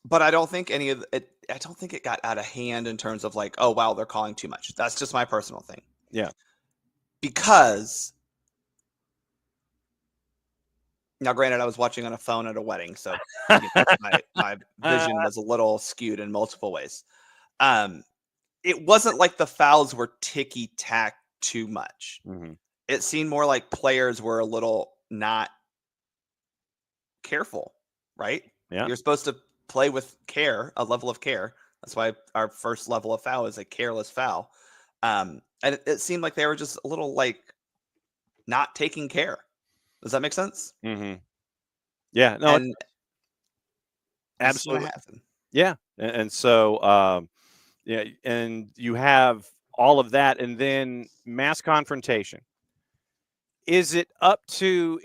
But I don't think any of it. I don't think it got out of hand in terms of like, oh wow, they're calling too much. That's just my personal thing. Yeah. Because now, granted, I was watching on a phone at a wedding, so my vision was a little skewed in multiple ways. It wasn't like the fouls were ticky-tack too much. Mm-hmm. It seemed more like players were a little not careful, right? Yeah. You're supposed to play with care, a level of care. That's why our first level of foul is a careless foul. And it seemed like they were just a little like not taking care. Does that make sense? Mm-hmm. Yeah. No. And absolutely. Yeah. And so, and you have all of that, and then mass confrontation. Is it up to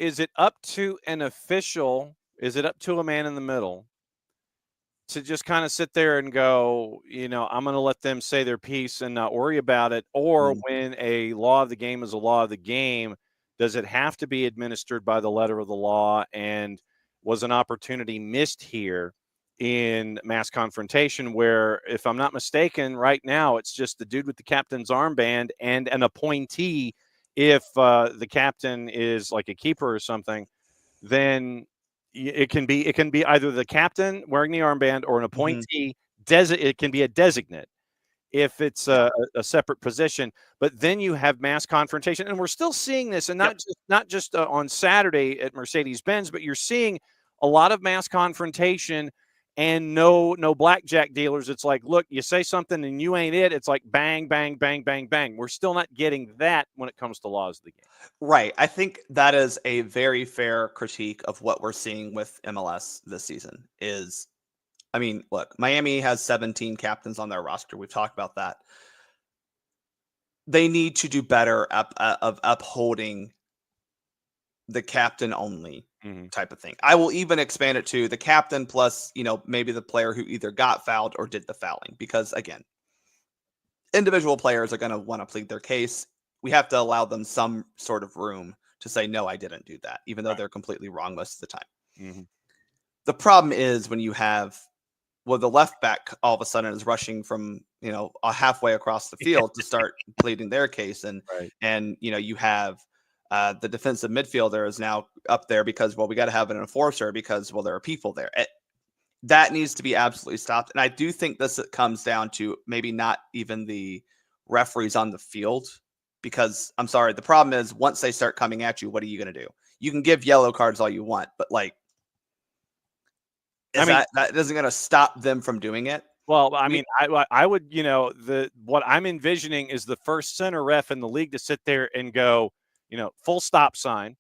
an official? Is it up to a man in the middle to just kind of sit there and go, I'm going to let them say their piece and not worry about it? Or when a law of the game is a law of the game, does it have to be administered by the letter of the law? And was an opportunity missed here in mass confrontation where, if I'm not mistaken, right now it's just the dude with the captain's armband and an appointee. If the captain is like a keeper or something, then it can be either the captain wearing the armband or an appointee. It can be a designate if it's a separate position. But then you have mass confrontation, and we're still seeing this, and not just on Saturday at Mercedes-Benz, but you're seeing a lot of mass confrontation. And no blackjack dealers. It's like, look, you say something and you ain't it. It's like bang, bang, bang, bang, bang. We're still not getting that when it comes to laws of the game. Right. I think that is a very fair critique of what we're seeing with MLS this season. Look, Miami has 17 captains on their roster. We've talked about that. They need to do better of upholding the captain only type of thing. I will even expand it to the captain plus, maybe the player who either got fouled or did the fouling. Because again, individual players are going to want to plead their case. We have to allow them some sort of room to say, no, I didn't do that, even though they're completely wrong most of the time. Mm-hmm. The problem is when you have, the left back all of a sudden is rushing from, halfway across the field to start pleading their case. And you have the defensive midfielder is now up there because, we got to have an enforcer because, there are people there. That needs to be absolutely stopped. And I do think this comes down to maybe not even the referees on the field, because I'm sorry, the problem is once they start coming at you, what are you going to do? You can give yellow cards all you want, but that isn't going to stop them from doing it. Well, I mean, I would, what I'm envisioning is the first center ref in the league to sit there and go, full stop sign,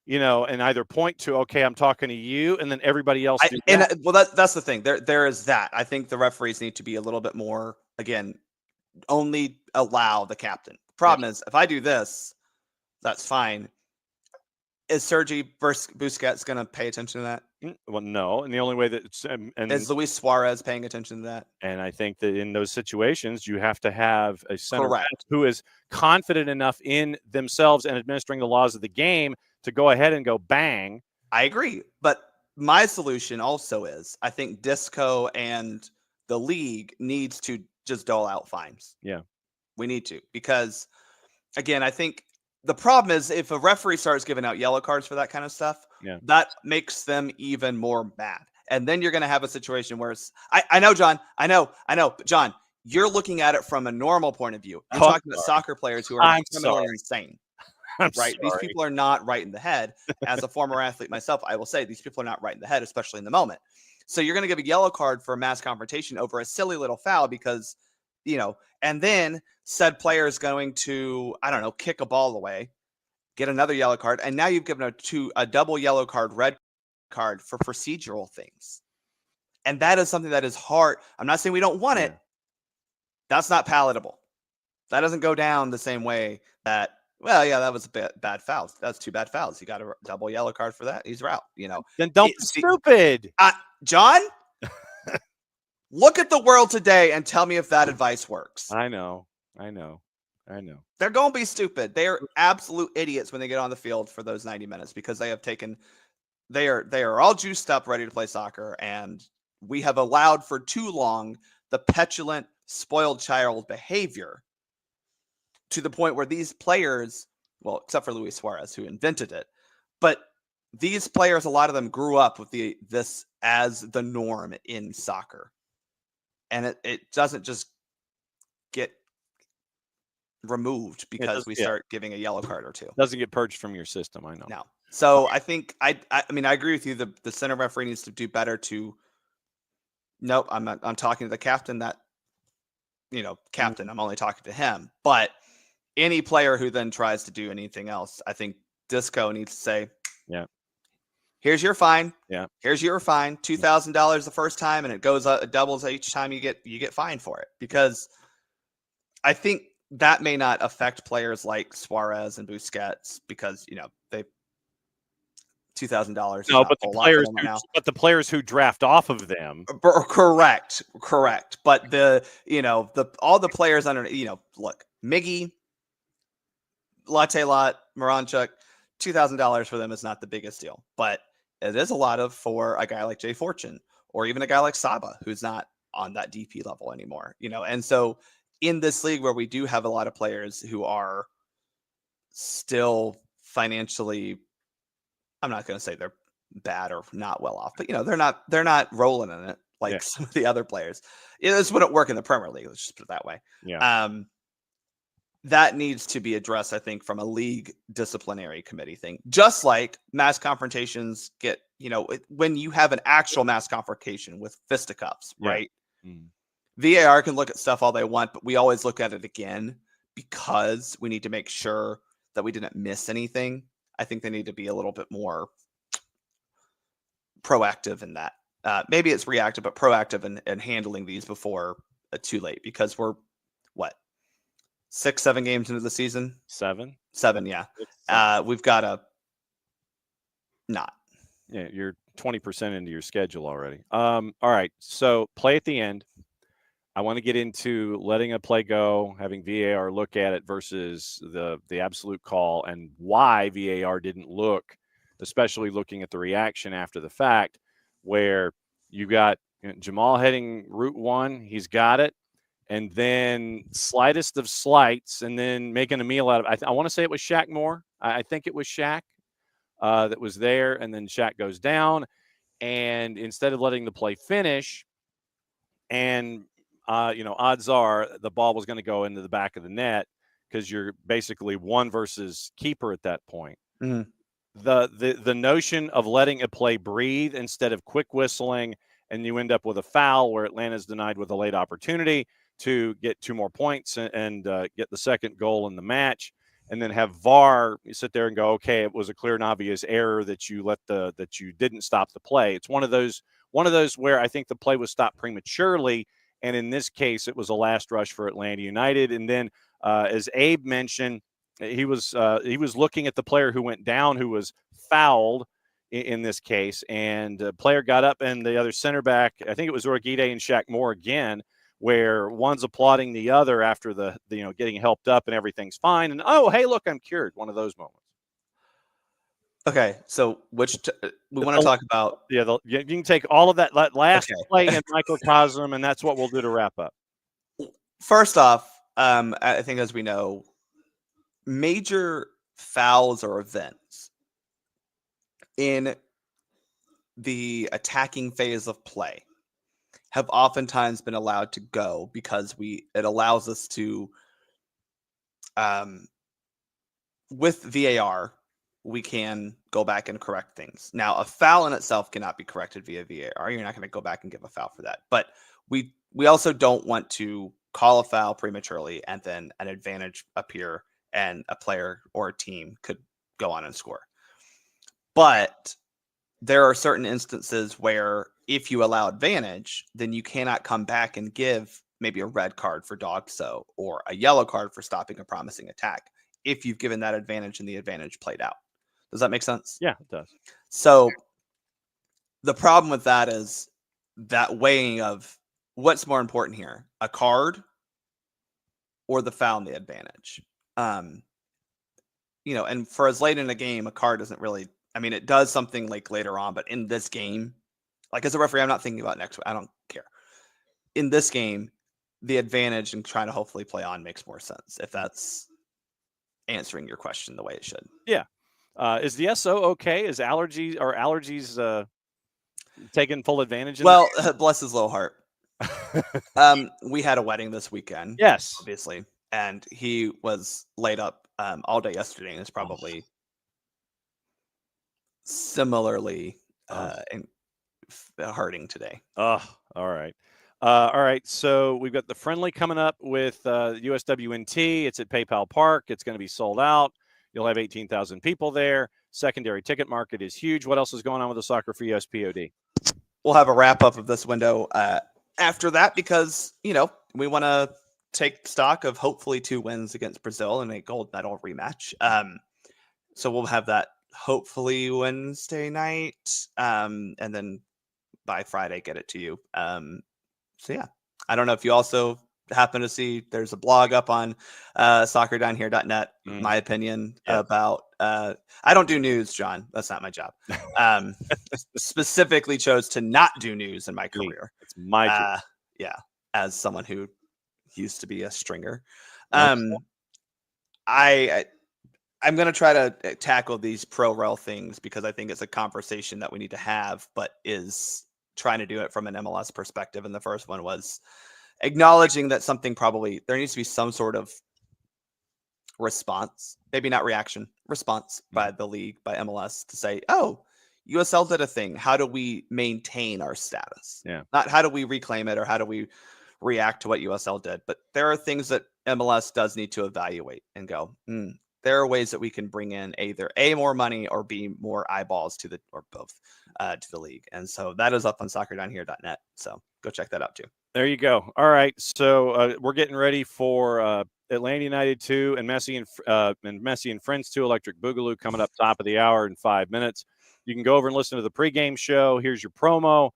and either point to, okay, I'm talking to you, and then everybody else. That's the thing. There is that. I think the referees need to be a little bit more, again, only allow the captain. Problem is, if I do this, that's fine. Is Sergi Busquets going to pay attention to that? Well, no. And the only way that is Luis Suarez paying attention to that? And I think that in those situations, you have to have a center back who is confident enough in themselves and administering the laws of the game to go ahead and go bang. I agree. But my solution also is I think Disco and the league needs to just dole out fines. Yeah. We need to, because again, I think the problem is if a referee starts giving out yellow cards for that kind of stuff, that makes them even more mad. And then you're going to have a situation where I know, John, I know, but John, you're looking at it from a normal point of view. I'm talking about soccer players who are criminally insane. Right? These people are not right in the head. As a former athlete myself, I will say these people are not right in the head, especially in the moment. So you're going to give a yellow card for a mass confrontation over a silly little foul because, and then said player is going to, kick a ball away, get another yellow card. And now you've given a double yellow card, red card for procedural things. And that is something that is hard. I'm not saying we don't want it. That's not palatable. That doesn't go down the same way that, that was a bad foul. That's 2 bad fouls. He got a double yellow card for that. He's out, Then don't be stupid. John, look at the world today and tell me if that advice works. I know. They're going to be stupid. They are absolute idiots when they get on the field for those 90 minutes because they are all juiced up, ready to play soccer. And we have allowed for too long the petulant, spoiled child behavior to the point where these players, except for Luis Suarez, who invented it, but these players, a lot of them grew up with this as the norm in soccer. And it doesn't just get removed because we start giving a yellow card or two. It doesn't get purged from your system, I know. No. So I think I agree with you. The center referee needs to do better to. Nope, I'm talking to the captain. Captain. I'm only talking to him. But any player who then tries to do anything else, I think Disco needs to say, here's your fine. Yeah. Here's your fine. $2,000 the first time, and it goes up, it doubles each time you get fined for it. Because I think that may not affect players like Suarez and Busquets because they $2,000. No, but the players who draft off of them. Correct. But all the players under look, Miggy, Latte Lot, Moranchuk, $2,000 for them is not the biggest deal, but it is a lot for a guy like Jay Fortune or even a guy like Saba who's not on that DP level anymore. And so in this league where we do have a lot of players who are still financially, I'm not going to say they're bad or not well off, but they're not rolling in it like some of the other players. This wouldn't work in the Premier League. Let's just put it that way. Yeah. That needs to be addressed, I think, from a league disciplinary committee thing. Just like mass confrontations get, when you have an actual mass confrontation with fisticuffs, right? Mm. VAR can look at stuff all they want, but we always look at it again because we need to make sure that we didn't miss anything. I think they need to be a little bit more proactive in that. Maybe it's reactive, but proactive in handling these before too late because we're 6-7 games into the season? 7, yeah. We've got to not. Yeah, you're 20% into your schedule already. All right, so play at the end. I want to get into letting a play go, having VAR look at it versus the absolute call, and why VAR didn't look, especially looking at the reaction after the fact, where you got Jamal heading route one, he's got it, and then slightest of slights, and then making a meal out of it. I want to say it was Shaq Moore. I think it was Shaq that was there, and then Shaq goes down, and instead of letting the play finish, and odds are the ball was going to go into the back of the net because you're basically one versus keeper at that point. Mhm. The notion of letting a play breathe instead of quick whistling, and you end up with a foul where Atlanta's denied with a late opportunity to get 2 more points and get the second goal in the match, and then have VAR sit there and go, okay, it was a clear and obvious error that you didn't stop the play. It's one of those where I think the play was stopped prematurely, and in this case, it was a last rush for Atlanta United. And then, as Abe mentioned, he was looking at the player who went down, who was fouled in this case, and the player got up, and the other center back, I think it was Orguide and Shaq Moore again, where one's applauding the other after the getting helped up and everything's fine, and oh, hey, look, I'm cured. One of those moments. Okay, so we want to talk about? Yeah, you can take all of that last play in microcosm, and that's what we'll do to wrap up. First off, I think, as we know, major fouls or events in the attacking phase of play have oftentimes been allowed to go because it allows us to, with VAR, we can go back and correct things. Now, a foul in itself cannot be corrected via VAR. You're not going to go back and give a foul for that. But we also don't want to call a foul prematurely and then an advantage appear and a player or a team could go on and score. But there are certain instances where if you allow advantage, then you cannot come back and give maybe a red card for dog-so or a yellow card for stopping a promising attack if you've given that advantage and the advantage played out. Does that make sense? Yeah, it does. So the problem with that is that weighing of what's more important here, a card or the foul and the advantage. And for as late in a game, a card doesn't really, it does something like later on, but in this game, like as a referee, I'm not thinking about next week. I don't care. In this game, the advantage and trying to hopefully play on makes more sense, if that's answering your question the way it should. Yeah. Is the SO okay? Is allergies taking full advantage? Well, bless his little heart. We had a wedding this weekend. Yes. Obviously. And he was laid up all day yesterday, and is probably similarly hurting today. Oh, all right. All right. So we've got the friendly coming up with USWNT. It's at PayPal Park. It's going to be sold out. You'll have 18,000 people there. Secondary ticket market is huge. What else is going on with the Soccer for US POD? We'll have a wrap up of this window after that, because, we want to take stock of hopefully 2 wins against Brazil and a gold medal rematch. So we'll have that hopefully Wednesday night, and then by Friday get it to you. So yeah, I don't know if you also happen to see there's a blog up on soccerdownhere.net. My opinion about I don't do news, John. That's not my job. Specifically chose to not do news in my career. It's my job. Yeah, as someone who used to be a stringer. I'm going to try to tackle these pro-rel things because I think it's a conversation that we need to have, but is trying to do it from an MLS perspective. And the first one was acknowledging that there needs to be some sort of response, maybe not reaction, response by the league, by MLS, to say, oh, USL did a thing. How do we maintain our status? Yeah. Not how do we reclaim it or how do we react to what USL did, but there are things that MLS does need to evaluate and go, there are ways that we can bring in either A, more money, or B, more eyeballs or both to the league. And so that is up on soccerdownhere.net. So go check that out too. There you go. All right. So we're getting ready for Atlanta United 2 and Messi and Friends 2 Electric Boogaloo coming up top of the hour in 5 minutes. You can go over and listen to the pregame show. Here's your promo.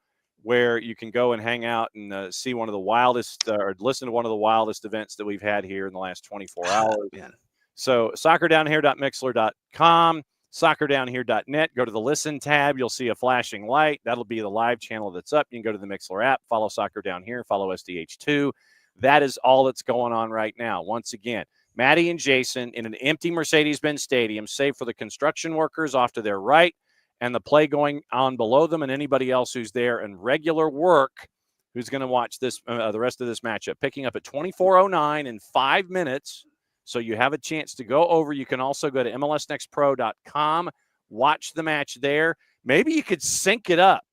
where you can go and hang out and see one of the wildest or listen to one of the wildest events that we've had here in the last 24 hours. Man. So soccerdownhere.mixler.com, soccerdownhere.net. Go to the listen tab. You'll see a flashing light. That'll be the live channel that's up. You can go to the Mixler app, follow Soccer Down Here, follow SDH2. That is all that's going on right now. Once again, Maddie and Jason in an empty Mercedes-Benz Stadium, save for the construction workers off to their right and the play going on below them and anybody else who's there in regular work who's going to watch this the rest of this matchup. Picking up at 24:09 in 5 minutes, so you have a chance to go over. You can also go to MLSNextPro.com, watch the match there. Maybe you could sync it up.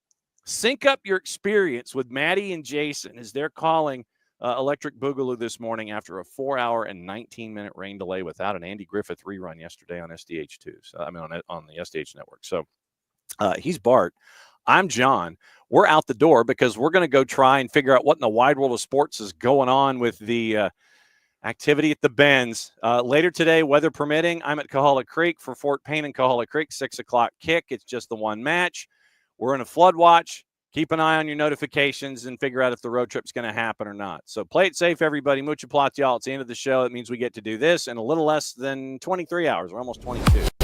Sync up your experience with Maddie and Jason as they're calling Electric Boogaloo this morning after a 4-hour and 19-minute rain delay without an Andy Griffith rerun yesterday on SDH2. So I mean on the SDH network. So he's Bart. I'm John. We're out the door because we're going to go try and figure out what in the wide world of sports is going on with the activity at the Bends. Later today, weather permitting, I'm at Kahala Creek for Fort Payne and Kahala Creek, 6 o'clock kick. It's just the one match. We're in a flood watch. Keep an eye on your notifications and figure out if the road trip's going to happen or not. So play it safe, everybody. Mucha plats, y'all. It's the end of the show. It means we get to do this in a little less than 23 hours. We're almost 22.